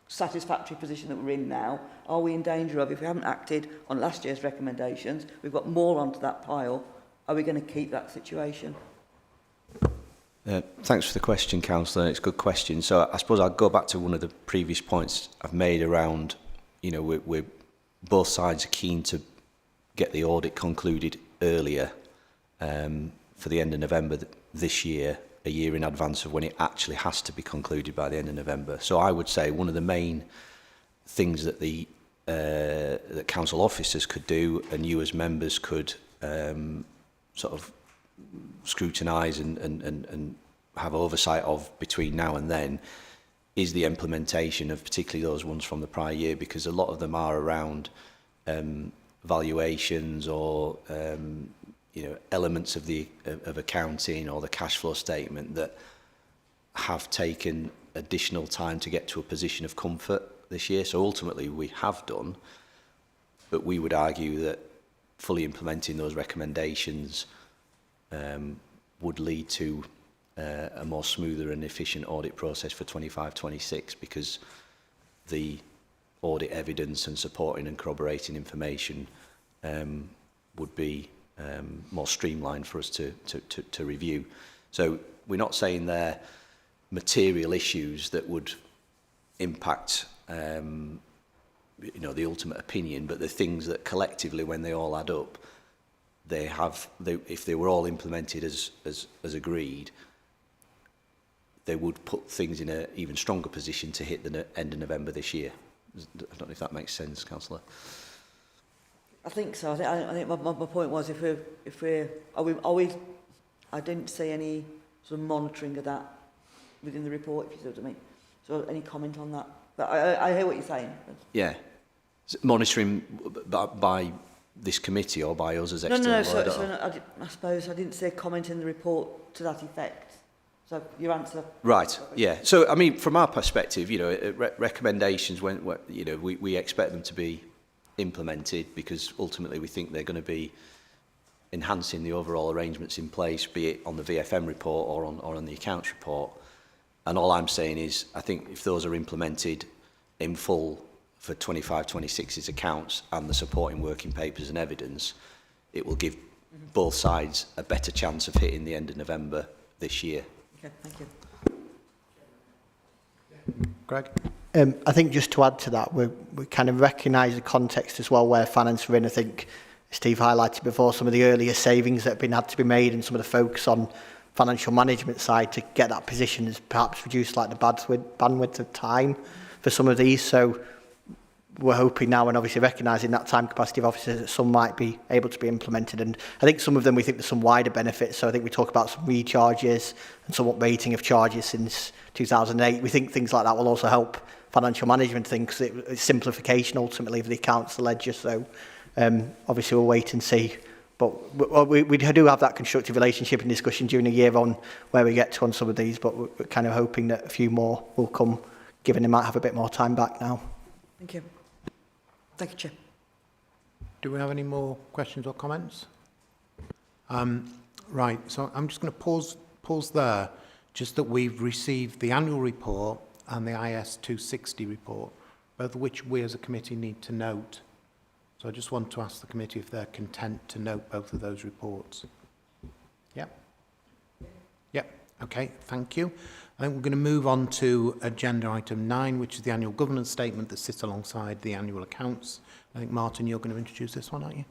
[SPEAKER 5] satisfactory position that we're in now? Are we in danger of, if we haven't acted on last year's recommendations, we've got more onto that pile, are we going to keep that situation?
[SPEAKER 3] Thanks for the question, Councillor. It's a good question. So I suppose I'll go back to one of the previous points I've made around, you know, we're both sides are keen to get the audit concluded earlier for the end of November this year, a year in advance of when it actually has to be concluded by the end of November. So I would say one of the main things that that council officers could do and you as members could sort of scrutinise and have oversight of between now and then is the implementation of particularly those ones from the prior year, because a lot of them are around valuations or you know, elements of accounting or the cash flow statement that have taken additional time to get to a position of comfort this year. So ultimately we have done, but we would argue that fully implementing those recommendations would lead to a more smoother and efficient audit process for 25-26, because the audit evidence and supporting and corroborating information would be more streamlined for us to review. So we're not saying they're material issues that would impact you know, the ultimate opinion, but the things that collectively, when they all add up, if they were all implemented as agreed, they would put things in an even stronger position to hit the end of November this year. I don't know if that makes sense, Councillor.
[SPEAKER 5] I think so. I think my point was, are we? I didn't see any sort of monitoring of that within the report, if you see what I mean. So any comment on that? But I hear what you're saying.
[SPEAKER 3] Yeah, monitoring by this committee or by us as
[SPEAKER 5] No,
[SPEAKER 3] external
[SPEAKER 5] no,
[SPEAKER 3] audit?
[SPEAKER 5] so I suppose I didn't see a comment in the report to that effect. So your answer.
[SPEAKER 3] Right, yeah. So, I mean, from our perspective, you know, recommendations, when you know, we expect them to be implemented because ultimately we think they're going to be enhancing the overall arrangements in place, be it on the VFM report or on the accounts report. And all I'm saying is, I think if those are implemented in full for 25-26's accounts and the supporting working papers and evidence, it will give both sides a better chance of hitting the end of November this year.
[SPEAKER 5] Okay, thank you.
[SPEAKER 1] Greg?
[SPEAKER 9] I think just to add to that, we kind of recognise the context as well where finance are in. I think Steve highlighted before some of the earlier savings that have had to be made and some of the focus on financial management side to get that position has perhaps reduced like the bandwidth of time for some of these. So we're hoping now, and obviously recognising that time capacity of officers, that some might be able to be implemented. And I think some of them, we think there's some wider benefits. So I think we talk about some recharges and some uprating of charges since 2008. We think things like that will also help financial management things, because it's simplification ultimately for the accounts, the ledger. So obviously we'll wait and see. But we do have that constructive relationship and discussion during the year on where we get to on some of these, but we're kind of hoping that a few more will come, given they might have a bit more time back now.
[SPEAKER 5] Thank you. Thank you, Chair.
[SPEAKER 1] Do we have any more questions or comments? Right, so I'm just going to pause there, just that we've received the annual report and the IS 260 report, both of which we as a committee need to note. So I just want to ask the committee if they're content to note both of those reports. Yep. Yep, okay, thank you. I think we're going to move on to agenda item 9, which is the annual governance statement that sits alongside the annual accounts. I think, Martin, you're going to introduce this one, aren't you?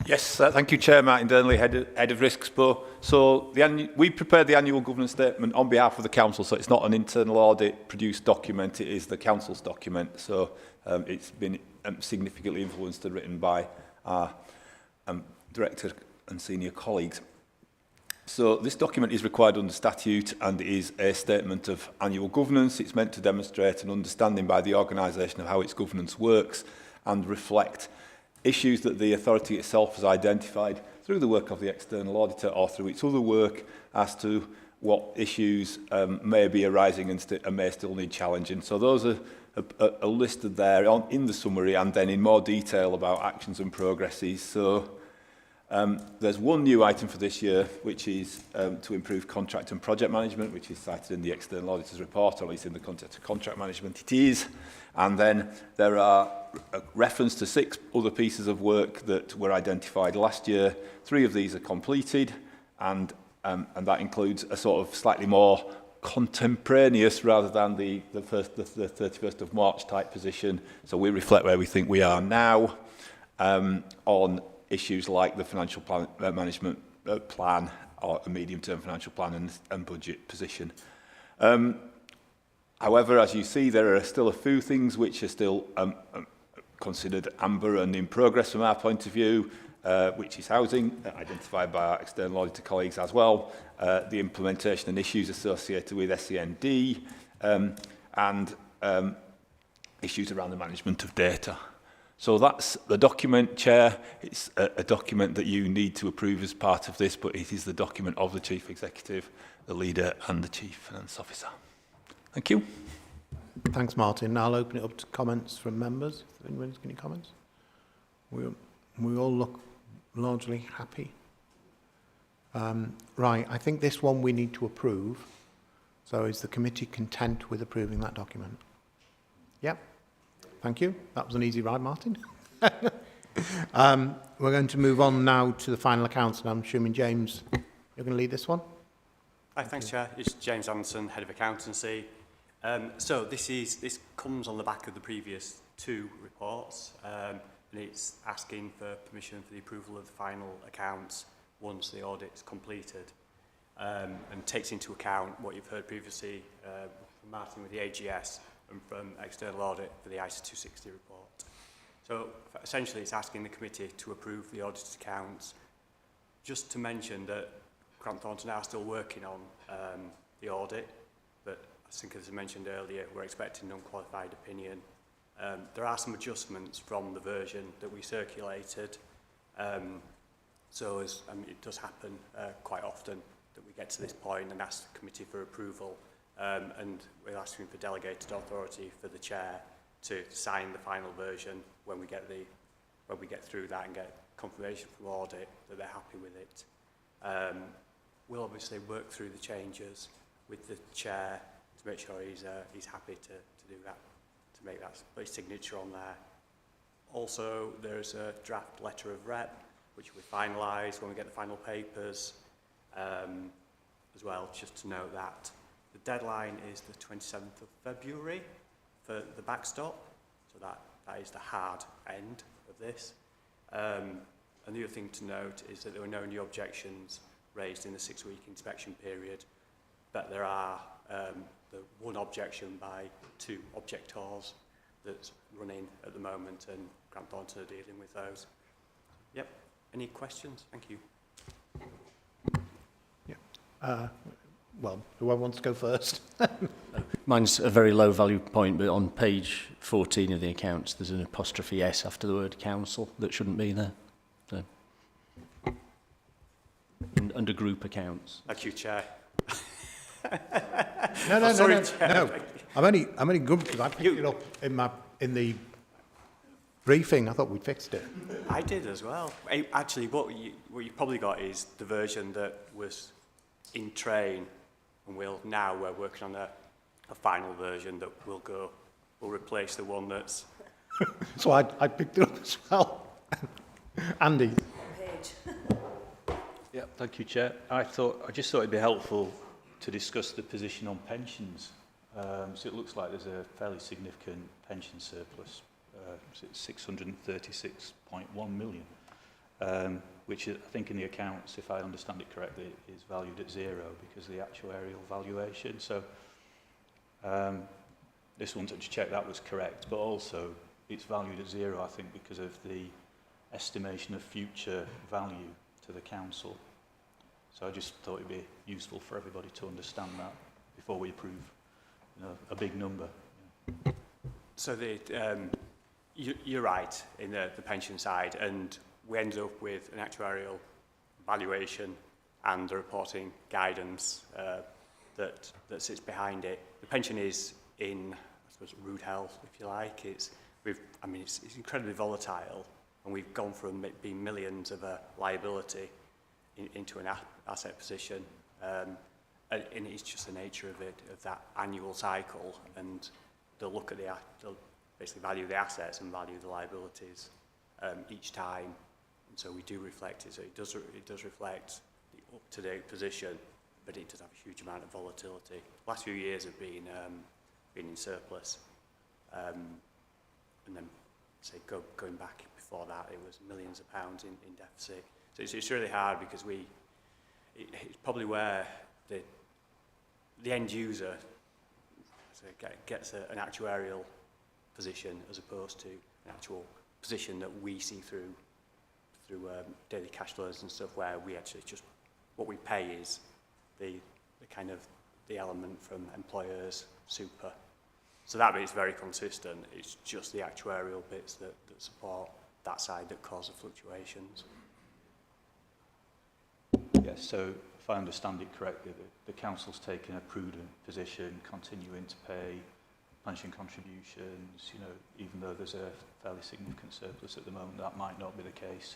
[SPEAKER 11] Yes, thank you, Chair. Martin Durnley, Head of Risk Expo. So we prepared the annual governance statement on behalf of the Council, so it's not an internal audit produced document, it is the Council's document. So it's been significantly influenced and written by our Director and senior colleagues. So this document is required under statute and is a statement of annual governance. It's meant to demonstrate an understanding by the organisation of how its governance works and reflect issues that the authority itself has identified through the work of the external auditor or through its other work as to what issues may be arising and may still need challenging. So those are listed there in the summary and then in more detail about actions and progresses. So there's one new item for this year, which is to improve contract and project management, which is cited in the external auditor's report, or at least in the context of contract management it is. And then there are a reference to 6 other pieces of work that were identified last year. 3 of these are completed, and that includes a sort of slightly more contemporaneous rather than the 31st of March type position. So we reflect where we think we are now on issues like the financial plan, management plan or a medium-term financial plan and budget position. However, as you see, there are still a few things which are still considered amber and in progress from our point of view, which is housing, identified by our external auditor colleagues as well, the implementation and issues associated with SEND, and issues around the management of data. So that's the document, Chair. It's a document that you need to approve as part of this, but it is the document of the Chief Executive, the Leader and the Chief Finance Officer. Thank you.
[SPEAKER 1] Thanks, Martin. I'll open it up to comments from members. If anyone's got any comments? We all look largely happy. Right, I think this one we need to approve. So is the committee content with approving that document? Yep. Thank you. That was an easy ride, Martin. We're going to move on now to the final accounts, and I'm assuming, James, you're going to lead this one?
[SPEAKER 12] Hi, thanks, Chair. It's James Anderson, Head of Accountancy. So this comes on the back of the previous 2 reports, and it's asking for permission for the approval of the final accounts once the audit's completed, and takes into account what you've heard previously from Martin with the AGS and from external audit for the ISA 260 report. So essentially it's asking the committee to approve the audited accounts. Just to mention that Grant Thornton are still working on the audit, but I think as I mentioned earlier, we're expecting an unqualified opinion. There are some adjustments from the version that we circulated, So it does happen quite often that we get to this point and ask the committee for approval, and we're asking for delegated authority for the chair to sign the final version when we get through that and get confirmation from Audit that they're happy with it. We'll obviously work through the changes with the chair to make sure he's happy to do that, to make that put his signature on there. Also, there's a draft letter of rep which we finalise when we get the final papers. As well, just to note that the deadline is the 27th of February for the backstop, so that is the hard end of this. And the other thing to note is that there were no new objections raised in the 6-week inspection period, but there are the one objection by 2 objectors that's running at the moment, and Grant Thornton are dealing with those. Yep. Any questions? Thank you.
[SPEAKER 1] Well, whoever wants to go first.
[SPEAKER 10] Mine's a very low value point, but on page 14 of the accounts, there's an apostrophe S after the word council that shouldn't be there. So, under group accounts.
[SPEAKER 12] Thank you, Chair.
[SPEAKER 1] No. I'm only good because I picked it up in the briefing. I thought we'd fixed it.
[SPEAKER 12] I did as well. Actually, what you probably got is the version that was in train, and we're working on a final version that will replace the one that's...
[SPEAKER 1] So I picked it up as well. Andy.
[SPEAKER 2] Yeah, thank you, Chair. I just thought it'd be helpful to discuss the position on pensions. So it looks like there's a fairly significant pension surplus. It's 636.1 million, which I think in the accounts, if I understand it correctly, is valued at 0 because of the actuarial valuation. So this wanted to check that was correct, but also it's valued at 0, I think, because of the estimation of future value to the council. So I just thought it'd be useful for everybody to understand that before we approve a big number.
[SPEAKER 12] So you're right in the pension side, and we ended up with an actuarial valuation and the reporting guidance that sits behind it. The pension is in, I suppose, rude health, if you like. It's incredibly volatile, and we've gone from it being millions of a liability into an asset position, and it's just the nature of it, of that annual cycle, and they'll basically value the assets and value the liabilities each time, and so we do reflect it. So it does reflect the up-to-date position, but it does have a huge amount of volatility. The last few years have been in surplus, and then going back before that, it was millions of pounds in deficit. So it's really hard because it's probably where the end user gets an actuarial position as opposed to an actual position that we see through daily cash flows and stuff, where we actually just, what we pay is the element from employers, super. So that bit's very consistent. It's just the actuarial bits that support that side that cause the fluctuations.
[SPEAKER 2] Yes, so if I understand it correctly, the council's taken a prudent position, continuing to pay pension contributions, even though there's a fairly significant surplus at the moment. That might not be the case.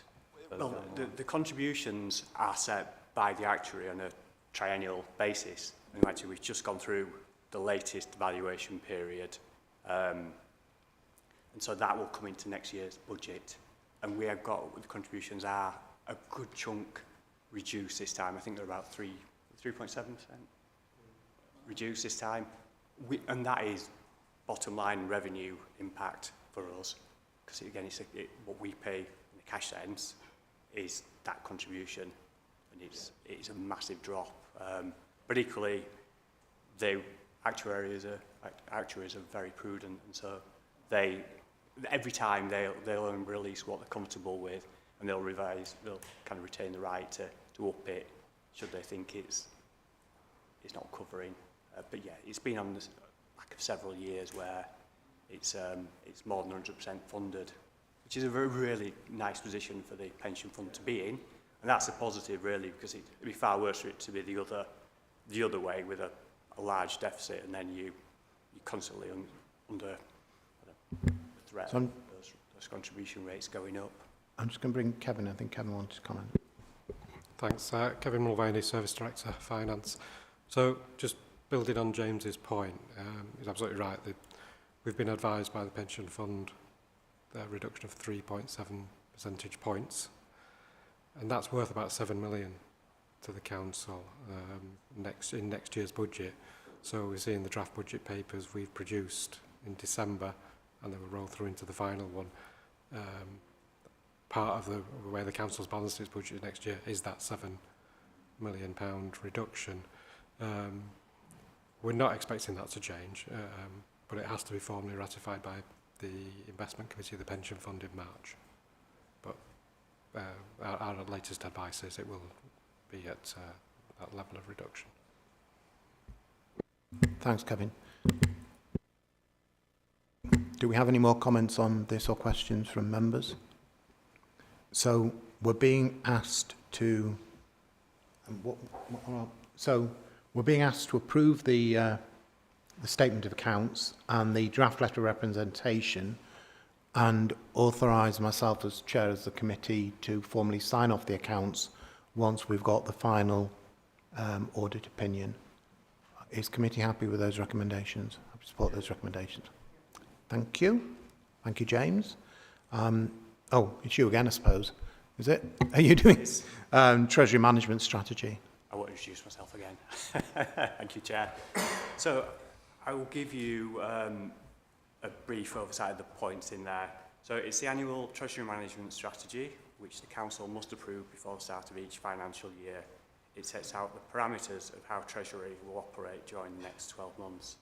[SPEAKER 12] Well, the contributions are set by the actuary on a triennial basis, and actually we've just gone through the latest valuation period, and so that will come into next year's budget, and we have got, the contributions are a good chunk reduced this time. I think they're about 3.7% reduced this time, and that is bottom line revenue impact for us, because again, what we pay in the cash sense is that contribution, and it's a massive drop. But equally, actuaries are very prudent, and so every time they'll release what they're comfortable with, and they'll kind of retain the right to up it should they think it's not covering. But yeah, it's been on the back of several years where it's more than 100% funded which is a really nice position for the pension fund to be in. And that's a positive, really, because it'd be far worse for it to be the other way with a large deficit, and then you're constantly under the threat of those contribution rates going up.
[SPEAKER 1] I'm just going to bring Kevin. I think Kevin wanted to comment.
[SPEAKER 13] Thanks. Kevin Mulvaney, Service Director, Finance. So just building on James's point, he's absolutely right. We've been advised by the pension fund a reduction of 3.7 percentage points, and that's worth about 7 million to the council in next year's budget. So we're seeing the draft budget papers we've produced in December, and they will roll through into the final one. Part of the way the council's balanced its budget next year is that £7 million reduction. We're not expecting that to change, but it has to be formally ratified by the Investment Committee of the Pension Fund in March. But our latest advice is it will be at that level of reduction.
[SPEAKER 1] Thanks, Kevin. Do we have any more comments on this or questions from members? So we're being asked to approve the statement of accounts and the draft letter of representation, and authorise myself as chair of the committee to formally sign off the accounts once we've got the final audit opinion. Is committee happy with those recommendations? I support those recommendations. Thank you. Thank you, James. Oh, it's you again, I suppose. Is it? Are you doing Treasury Management Strategy?
[SPEAKER 12] I won't introduce myself again. Thank you, Chair. So I will give you a brief oversight of the points in there. So it's the annual Treasury Management Strategy, which the Council must approve before the start of each financial year. It sets out the parameters of how Treasury will operate during the next 12 months.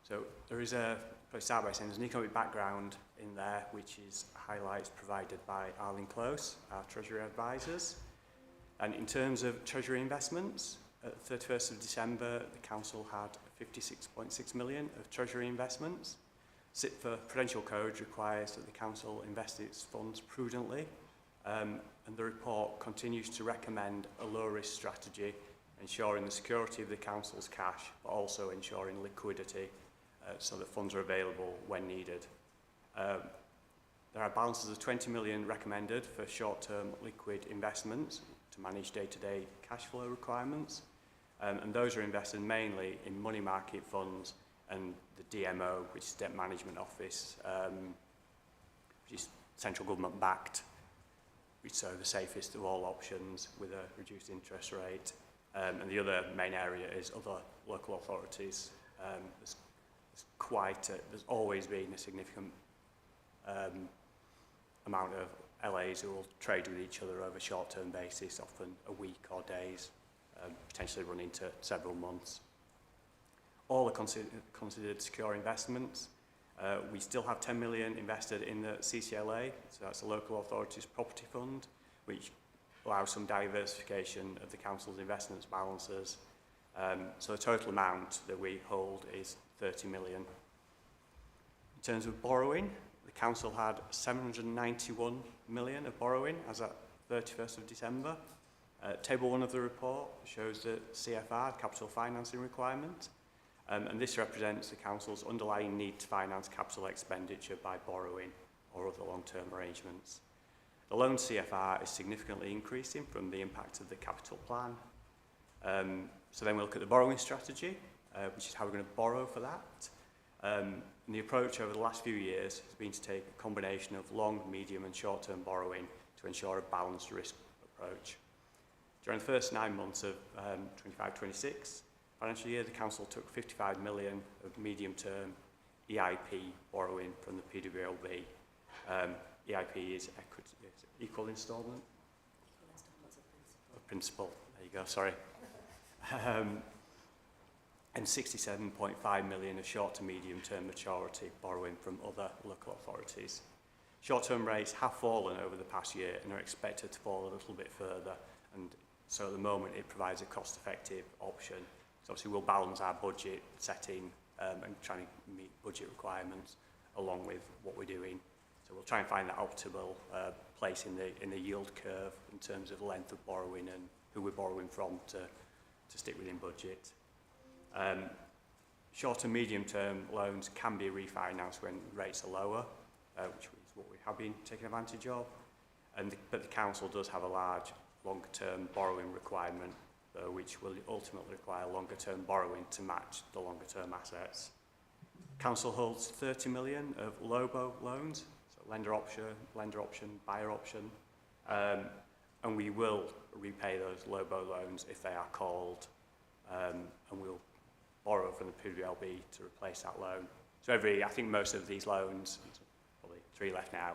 [SPEAKER 12] So there is start by saying there's an economic background in there, which is highlights provided by Arlene Close, our Treasury advisors. And in terms of Treasury investments, at the 31st of December, the Council had 56.6 million of Treasury investments. SIPFA Prudential Code requires that the Council invest its funds prudently, and the report continues to recommend a low-risk strategy, ensuring the security of the Council's cash, but also ensuring liquidity so that funds are available when needed. There are balances of 20 million recommended for short-term liquid investments to manage day-to-day cash flow requirements, and those are invested mainly in money market funds and the DMO, which is Debt Management Office, which is central government backed, which is the safest of all options with a reduced interest rate. And the other main area is other local authorities. There's always been a significant amount of LAs who will trade with each other over a short-term basis, often a week or days, potentially running to several months. All are considered secure investments. We still have 10 million invested in the CCLA, so that's the Local Authorities Property Fund, which allows some diversification of the Council's investments balances. So the total amount that we hold is 30 million. In terms of borrowing, the Council had 791 million of borrowing as at 31st of December. Table 1 of the report shows the CFR, capital financing requirement, and this represents the Council's underlying need to finance capital expenditure by borrowing or other long-term arrangements. The loan CFR is significantly increasing from the impact of the capital plan. So then we look at the borrowing strategy, which is how we're going to borrow for that. And the approach over the last few years has been to take a combination of long, medium and short-term borrowing to ensure a balanced risk approach. During the first 9 months of 25-26 financial year, the Council took 55 million of medium-term EIP borrowing from the PWLB. EIP is equal instalment of principal. There you go, sorry. And 67.5 million of short to medium-term maturity borrowing from other local authorities. Short-term rates have fallen over the past year and are expected to fall a little bit further, and so at the moment it provides a cost-effective option. So obviously we'll balance our budget setting and trying to meet budget requirements along with what we're doing. So we'll try and find that optimal place in the yield curve in terms of length of borrowing and who we're borrowing from to stick within budget. Short and medium term loans can be refinanced when rates are lower, which is what we have been taking advantage of. But the council does have a large longer term borrowing requirement, which will ultimately require longer term borrowing to match the longer term assets. Council holds 30 million of LOBO loans, so lender option, buyer option, and we will repay those LOBO loans if they are called, and we'll borrow from the PWLB to replace that loan. So I think most of these loans, probably 3 left now,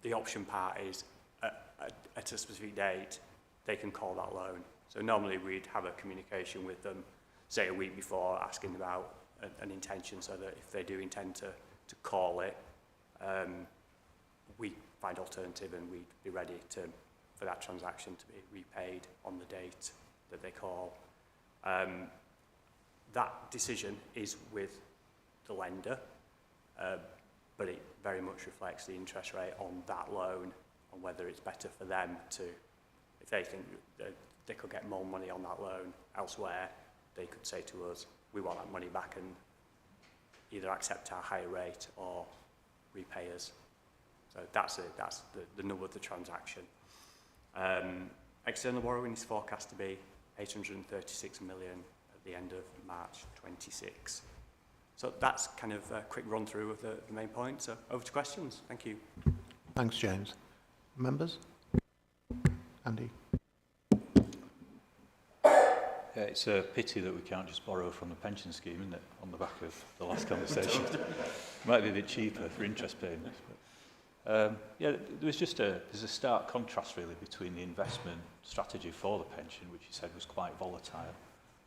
[SPEAKER 12] the option part is at a specific date, they can call that loan. So normally we'd have a communication with them, say a week before, asking about an intention, so that if they do intend to call it, we find alternative and we'd be ready for that transaction to be repaid on the date that they call. That decision is with the lender, but it very much reflects the interest rate on that loan, on whether it's better for them to, if they think that they could get more money on that loan elsewhere, they could say to us, we want that money back and either accept our higher rate or repay us. So that's the nub of the transaction. External borrowing is forecast to be 836 million at the end of March 26. So that's kind of a quick run through of the main points. So over to questions. Thank you.
[SPEAKER 1] Thanks, James. Members? Andy?
[SPEAKER 2] Yeah, it's a pity that we can't just borrow from the pension scheme, isn't it, on the back of the last conversation. Might be a bit cheaper for interest payments. But, yeah, there's a stark contrast really between the investment strategy for the pension, which you said was quite volatile.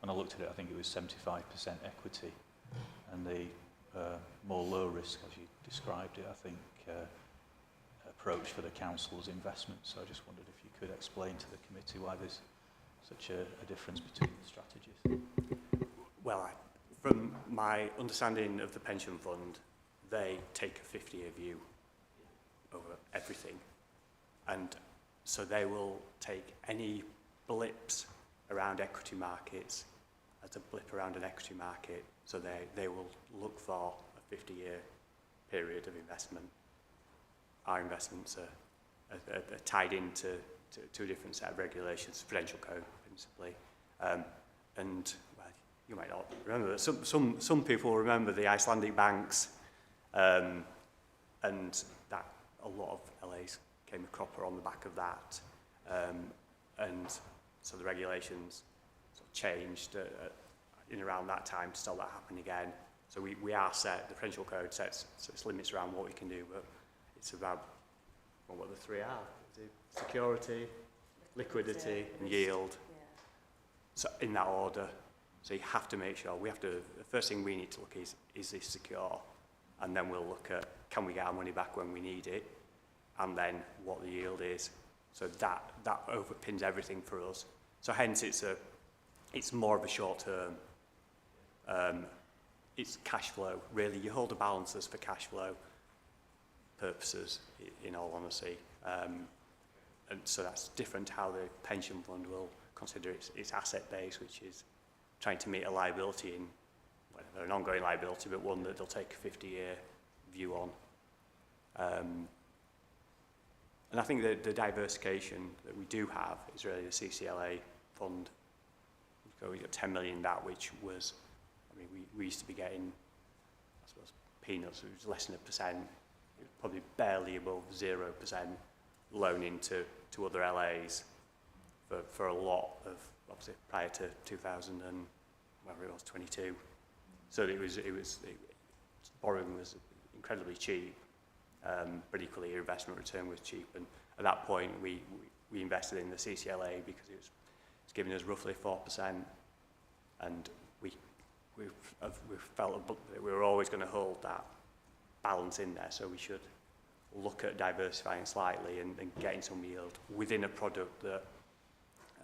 [SPEAKER 2] When I looked at it, I think it was 75% equity, and the more low risk, as you described it, I think, approach for the council's investment. So I just wondered if you could explain to the committee why there's such a difference between the strategies.
[SPEAKER 12] Well, from my understanding of the pension fund, they take a 50-year view over everything. And so they will take any blips around equity markets as a blip around an equity market. So they will look for a 50-year period of investment. Our investments are tied into a different set of regulations, Prudential Code principally. And well, you might not remember, but some people will remember the Icelandic banks, and that a lot of LAs came a cropper on the back of that. And so the regulations sort of changed in around that time to stop that happening again. So we are set, the Prudential Code sets its limits around what we can do, but it's about what the 3 are. Security, liquidity, and yield. So in that order. So you have to make sure, the first thing we need to look is this secure? And then we'll look at, can we get our money back when we need it? And then what the yield is. So that overpins everything for us. So hence it's more of a short term. It's cash flow, really. You hold the balances for cash flow purposes, in all honesty. And so that's different how the pension fund will consider its asset base, which is trying to meet a liability in, well, an ongoing liability, but one that they'll take a 50-year view on. And I think the diversification that we do have is really the CCLA fund. So we got 10 million that, which was, I mean, we used to be getting, I suppose, peanuts. It was less than 1%. It was probably barely above 0% loaning to other LAs for a lot of, obviously, prior to 2000 and whatever it was, 22. So borrowing was incredibly cheap, but equally your investment return was cheap. And at that point, we invested in the CCLA because it's giving us roughly 4%, and we felt that we were always going to hold that balance in there. So we should look at diversifying slightly and getting some yield within a product that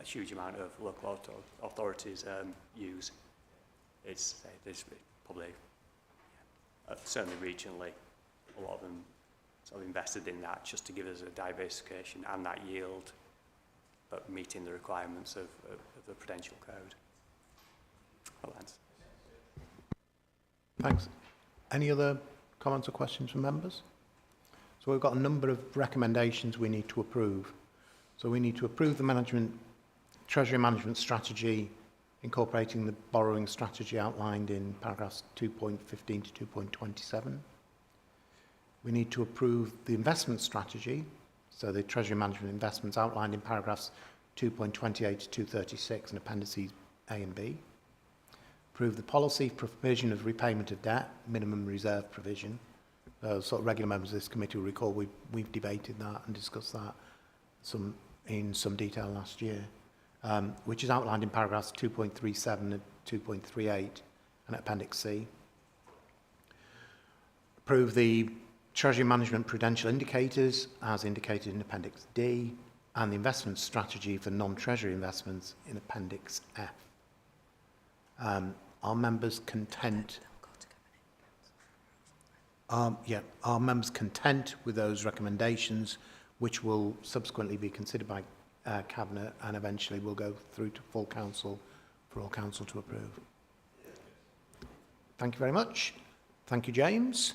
[SPEAKER 12] a huge amount of local authorities use. It's probably, certainly regionally, a lot of them sort of invested in that just to give us a diversification and that yield, but meeting the requirements of the Prudential Code. Well, that's
[SPEAKER 1] Thanks. Any other comments or questions from members? So we've got a number of recommendations we need to approve. So we need to approve the Treasury Management Strategy, incorporating the borrowing strategy outlined in paragraphs 2.15 to 2.27. We need to approve the investment strategy, so the Treasury Management investments outlined in paragraphs 2.28 to 236 and appendices A and B. Approve the policy for provision of repayment of debt, minimum reserve provision. Sort of regular members of this committee will recall we've debated that and discussed that in some detail last year, which is outlined in paragraphs 2.37 and 2.38 and Appendix C. Approve the Treasury Management Prudential Indicators as indicated in Appendix D and the investment strategy for non-treasury investments in Appendix F. Are members content? Are members content with those recommendations, which will subsequently be considered by Cabinet and eventually will go through to full council for all council to approve? Thank you very much. Thank you, James.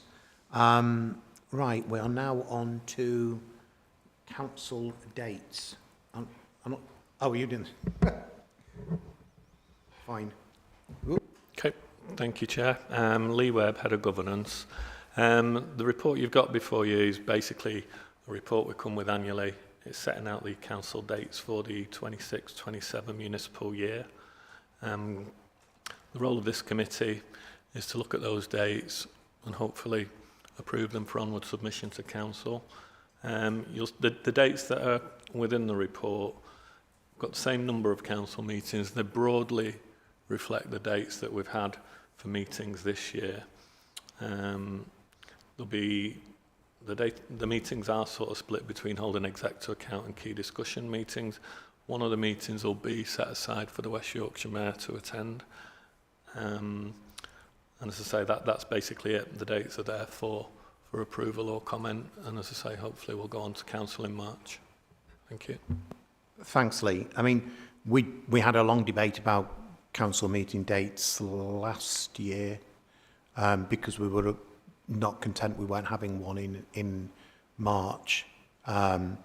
[SPEAKER 1] Right, we are now on to council dates. Oh, you didn't. Fine.
[SPEAKER 14] Okay, thank you, Chair. Lee Webb, Head of Governance. The report you've got before you is basically a report we come with annually. It's setting out the council dates for the 26-27 municipal year. The role of this committee is to look at those dates and hopefully approve them for onward submission to council. The dates that are within the report got the same number of council meetings. They broadly reflect the dates that we've had for meetings this year. There'll be the meetings are sort of split between holding exec to account and key discussion meetings. One of the meetings will be set aside for the West Yorkshire Mayor to attend. And as I say, that's basically it. The dates are there for approval or comment. And as I say, hopefully we'll go on to council in March. Thank you.
[SPEAKER 1] Thanks, Lee. I mean, we had a long debate about council meeting dates last year because we were not content we weren't having one in March. And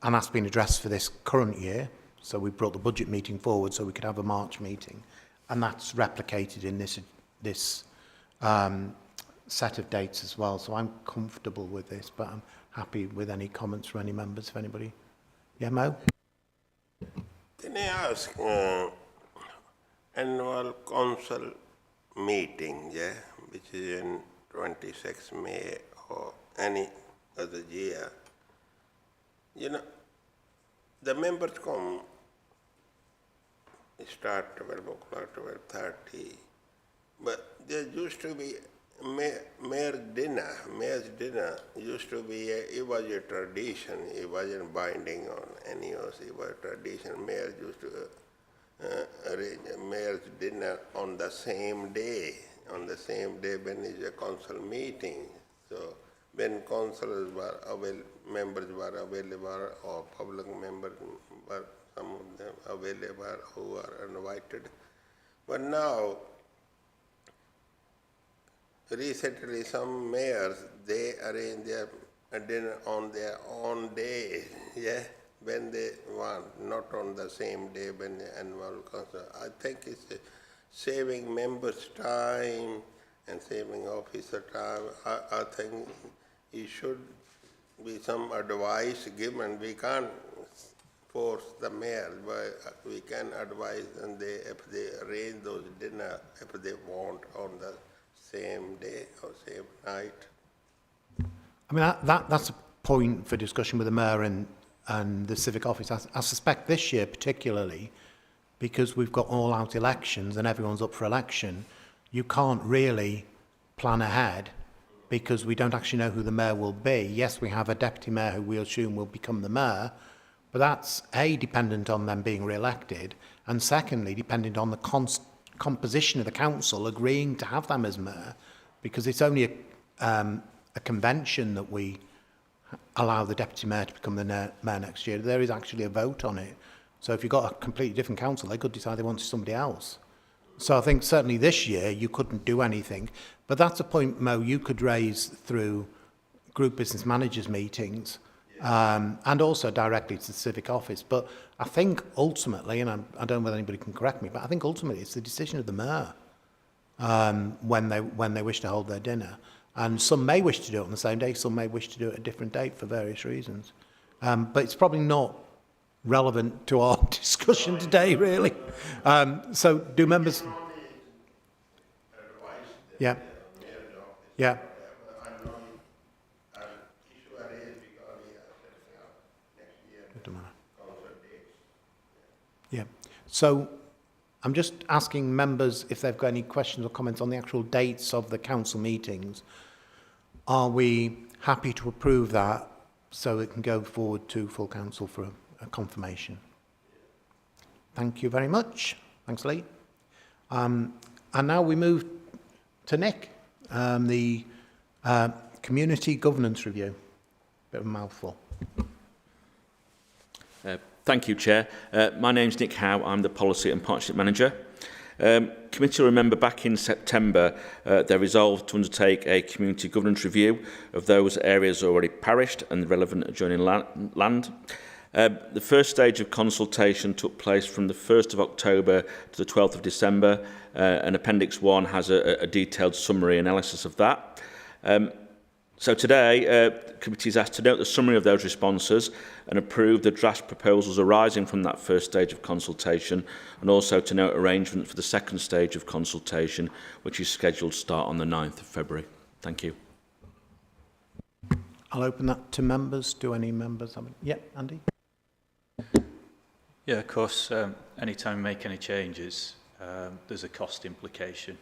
[SPEAKER 1] that's been addressed for this current year. So we brought the budget meeting forward so we could have a March meeting. And that's replicated in this set of dates as well. So I'm comfortable with this, but I'm happy with any comments from any members, if anybody. Yeah, Mo?
[SPEAKER 4] Can I ask, annual council meeting, yeah, which is in 26 May or any other year, you know, the members come, start 12 o'clock, 12:30, but there used to be mayor's dinner used to be, it was a tradition, it wasn't binding on any of us, it was a tradition. Mayor used to arrange a mayor's dinner on the same day when is a council meeting. So when councillors were available, members were available, or public members were, some of them available who were invited. But now, recently some mayors, they arrange their dinner on their own day, yeah, when they want, not on the same day when the annual council. I think it's saving members' time and saving officer time. I think it should be some advice given. We can't force the mayor, but we can advise them if they arrange those dinner, if they want on the same day or same night.
[SPEAKER 1] I mean, that's a point for discussion with the mayor and the civic office. I suspect this year particularly, because we've got all-out elections and everyone's up for election, you can't really plan ahead because we don't actually know who the mayor will be. Yes, we have a deputy mayor who we assume will become the mayor, but that's A, dependent on them being re-elected, and secondly, dependent on the composition of the council agreeing to have them as mayor, because it's only a convention that we allow the deputy mayor to become the mayor next year. There is actually a vote on it. So if you've got a completely different council, they could decide they want somebody else. So I think certainly this year you couldn't do anything. But that's a point, Mo, you could raise through group business managers meetings and also directly to the civic office. But I think ultimately, and I don't know whether anybody can correct me, but I think ultimately it's the decision of the mayor when they wish to hold their dinner. And some may wish to do it on the same day, some may wish to do it at a different date for various reasons. But it's probably not relevant to our discussion today, really. So do members... Yeah. Yeah. Yeah. So I'm just asking members if they've got any questions or comments on the actual dates of the council meetings. Are we happy to approve that so it can go forward to full council for a confirmation? Thank you very much. Thanks, Lee. And now we move to Nick, the Community Governance Review. Bit of a mouthful.
[SPEAKER 15] Thank you, Chair. My name's Nick Howe. I'm the Policy and Partnership Manager. Committee will remember back in September they resolved to undertake a community governance review of those areas already parished and the relevant adjoining land. The first stage of consultation took place from the 1st of October to the 12th of December, and Appendix 1 has a detailed summary analysis of that. So today, the committee is asked to note the summary of those responses and approve the draft proposals arising from that first stage of consultation, and also to note arrangements for the second stage of consultation, which is scheduled to start on the 9th of February. Thank you.
[SPEAKER 1] I'll open that to members. Do any members have it? Yeah, Andy?
[SPEAKER 2] Yeah, of course, anytime we make any changes, there's a cost implication.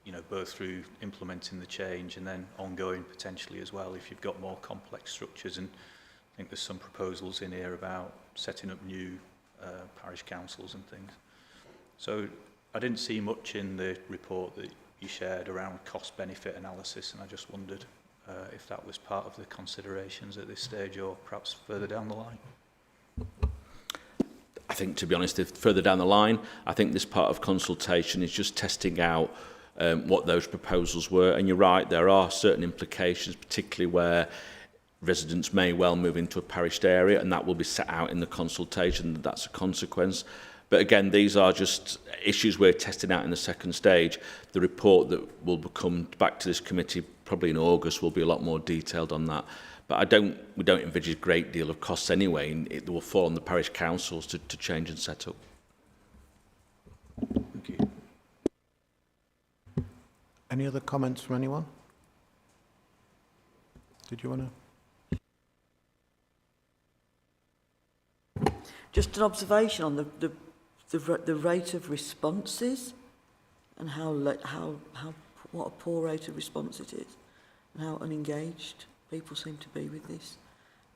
[SPEAKER 2] You know, both through implementing the change and then ongoing potentially as well if you've got more complex structures. And I think there's some proposals in here about setting up new parish councils and things. So I didn't see much in the report that you shared around cost-benefit analysis, and I just wondered if that was part of the considerations at this stage or perhaps further down the line.
[SPEAKER 15] I think, to be honest, if further down the line, I think this part of consultation is just testing out what those proposals were. And you're right, there are certain implications, particularly where residents may well move into a parished area, and that will be set out in the consultation. That's a consequence. But again, these are just issues we're testing out in the second stage. The report that will come back to this committee probably in August will be a lot more detailed on that. But we don't envisage a great deal of costs anyway, and it will fall on the parish councils to change and set up. Thank you.
[SPEAKER 1] Any other comments from anyone? Did you want to?
[SPEAKER 5] Just an observation on the rate of responses and what a poor rate of response it is and how unengaged people seem to be with this.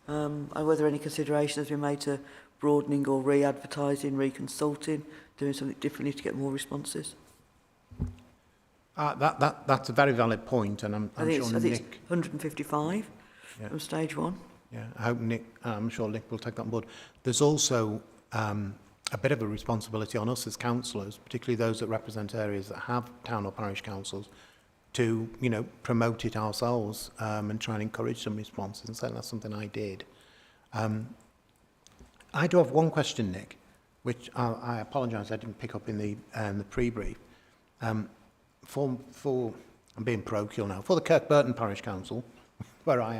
[SPEAKER 5] And whether any consideration has been made to broadening or re-advertising, re-consulting, doing something differently to get more responses.
[SPEAKER 1] That's a very valid point, and I'm sure
[SPEAKER 5] I think
[SPEAKER 1] Nick...
[SPEAKER 5] it's 155 from stage one.
[SPEAKER 1] Yeah, I hope I'm sure Nick will take that on board. There's also a bit of a responsibility on us as councillors, particularly those that represent areas that have town or parish councils, to, you know, promote it ourselves and try and encourage some responses, and certainly that's something I did. I do have one question, Nick, which I apologise I didn't pick up in the pre-brief. For I'm being parochial now, for the Kirkburton Parish Council, where I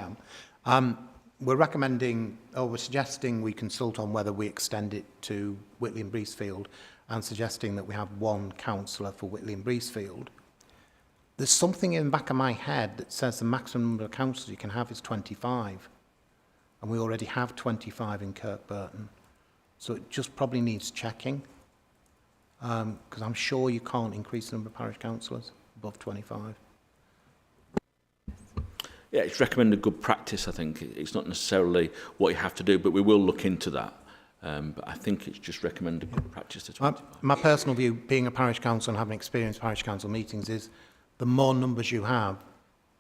[SPEAKER 1] am, we're recommending, or we're suggesting we consult on whether we extend it to Whitley and Breezefield, and suggesting that we have one councillor for Whitley and Breezefield. There's something in the back of my head that says the maximum number of councillors you can have is 25. And we already have 25 in Kirkburton. So it just probably needs checking. Because I'm sure you can't increase the number of parish councillors above 25.
[SPEAKER 15] Yeah, it's recommended good practice, I think. It's not necessarily what you have to do, but we will look into that. But I think it's just recommended good practice to 25.
[SPEAKER 1] My personal view, being a parish council and having experienced parish council meetings, is the more numbers you have,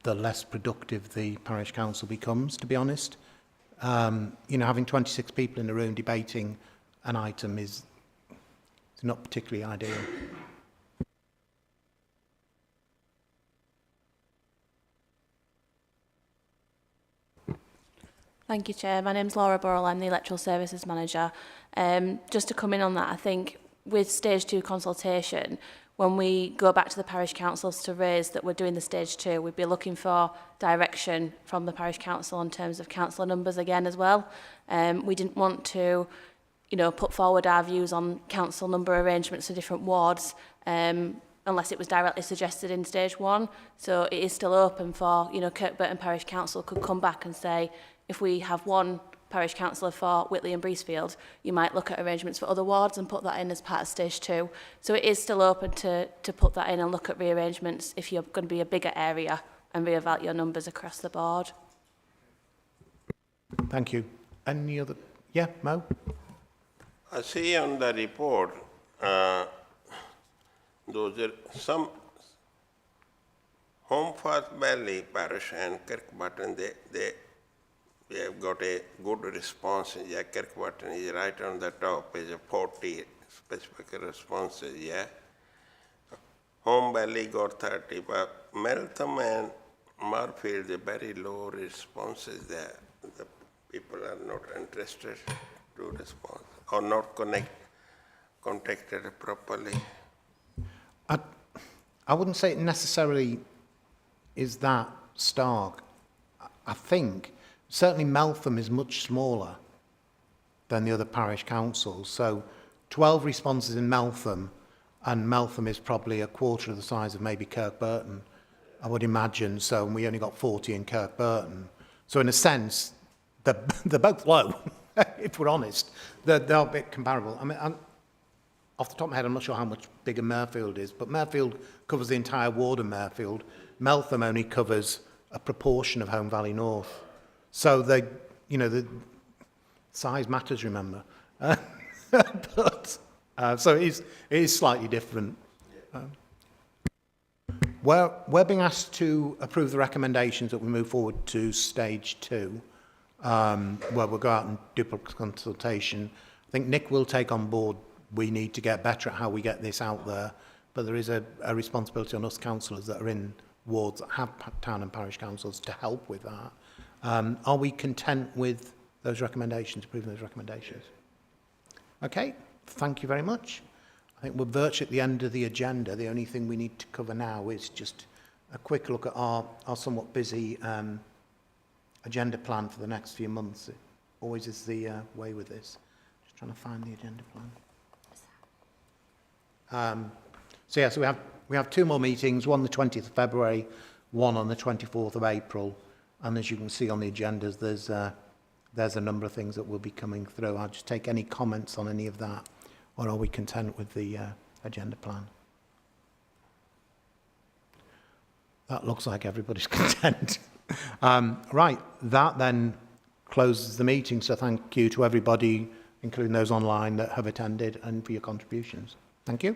[SPEAKER 1] the less productive the parish council becomes, to be honest. You know, having 26 people in a room debating an item is not particularly ideal.
[SPEAKER 16] Thank you, Chair. My name's Laura Burrell. I'm the Electoral Services Manager. Just to come in on that, I think with Stage 2 consultation, when we go back to the parish councils to raise that we're doing the Stage 2, we'd be looking for direction from the parish council in terms of councillor numbers again as well. We didn't want to, you know, put forward our views on council number arrangements for different wards unless it was directly suggested in Stage 1. So it is still open for, you know, Kirkburton Parish Council could come back and say, if we have one parish councillor for Whitley and Breezefield, you might look at arrangements for other wards and put that in as part of Stage 2. So it is still open to put that in and look at rearrangements if you're going to be a bigger area and reevaluate your numbers across the board.
[SPEAKER 1] Thank you. Any other? Yeah, Mo?
[SPEAKER 4] I see on the report, those are some Homeforth Valley Parish and Kirkburton, we have got a good response. Yeah, Kirkburton is right on the top, is a 40 specific responses, yeah. Home Valley got 30, but Meltham and Marfield, very low responses there. The people are not interested to respond or not contacted properly.
[SPEAKER 1] I wouldn't say it necessarily is that stark. I think certainly Meltham is much smaller than the other parish councils. So 12 responses in Meltham, and Meltham is probably a quarter of the size of maybe Kirkburton, I would imagine. So we only got 40 in Kirkburton. So in a sense, they're both low, if we're honest. They're a bit comparable. I mean, off the top of my head, I'm not sure how much bigger Mirfield is, but Mirfield covers the entire ward of Mirfield. Meltham only covers a proportion of Home Valley North. So they, you know, the size matters, remember. So it is slightly different. We're being asked to approve the recommendations that we move forward to Stage 2, where we'll go out and do public consultation. I think Nick will take on board we need to get better at how we get this out there, but there is a responsibility on us councillors that are in wards that have town and parish councils to help with that. Are we content with those recommendations, approving those recommendations? Okay, thank you very much. I think we're virtually at the end of the agenda. The only thing we need to cover now is just a quick look at our somewhat busy agenda plan for the next few months. It always is the way with this. Just trying to find the agenda plan. So we have two more meetings, one the 20th of February, one on the 24th of April. And as you can see on the agendas, there's a number of things that will be coming through. I'll just take any comments on any of that, or are we content with the agenda plan? That looks like everybody's content. Right, that then closes the meeting. So thank you to everybody, including those online that have attended, and for your contributions. Thank you.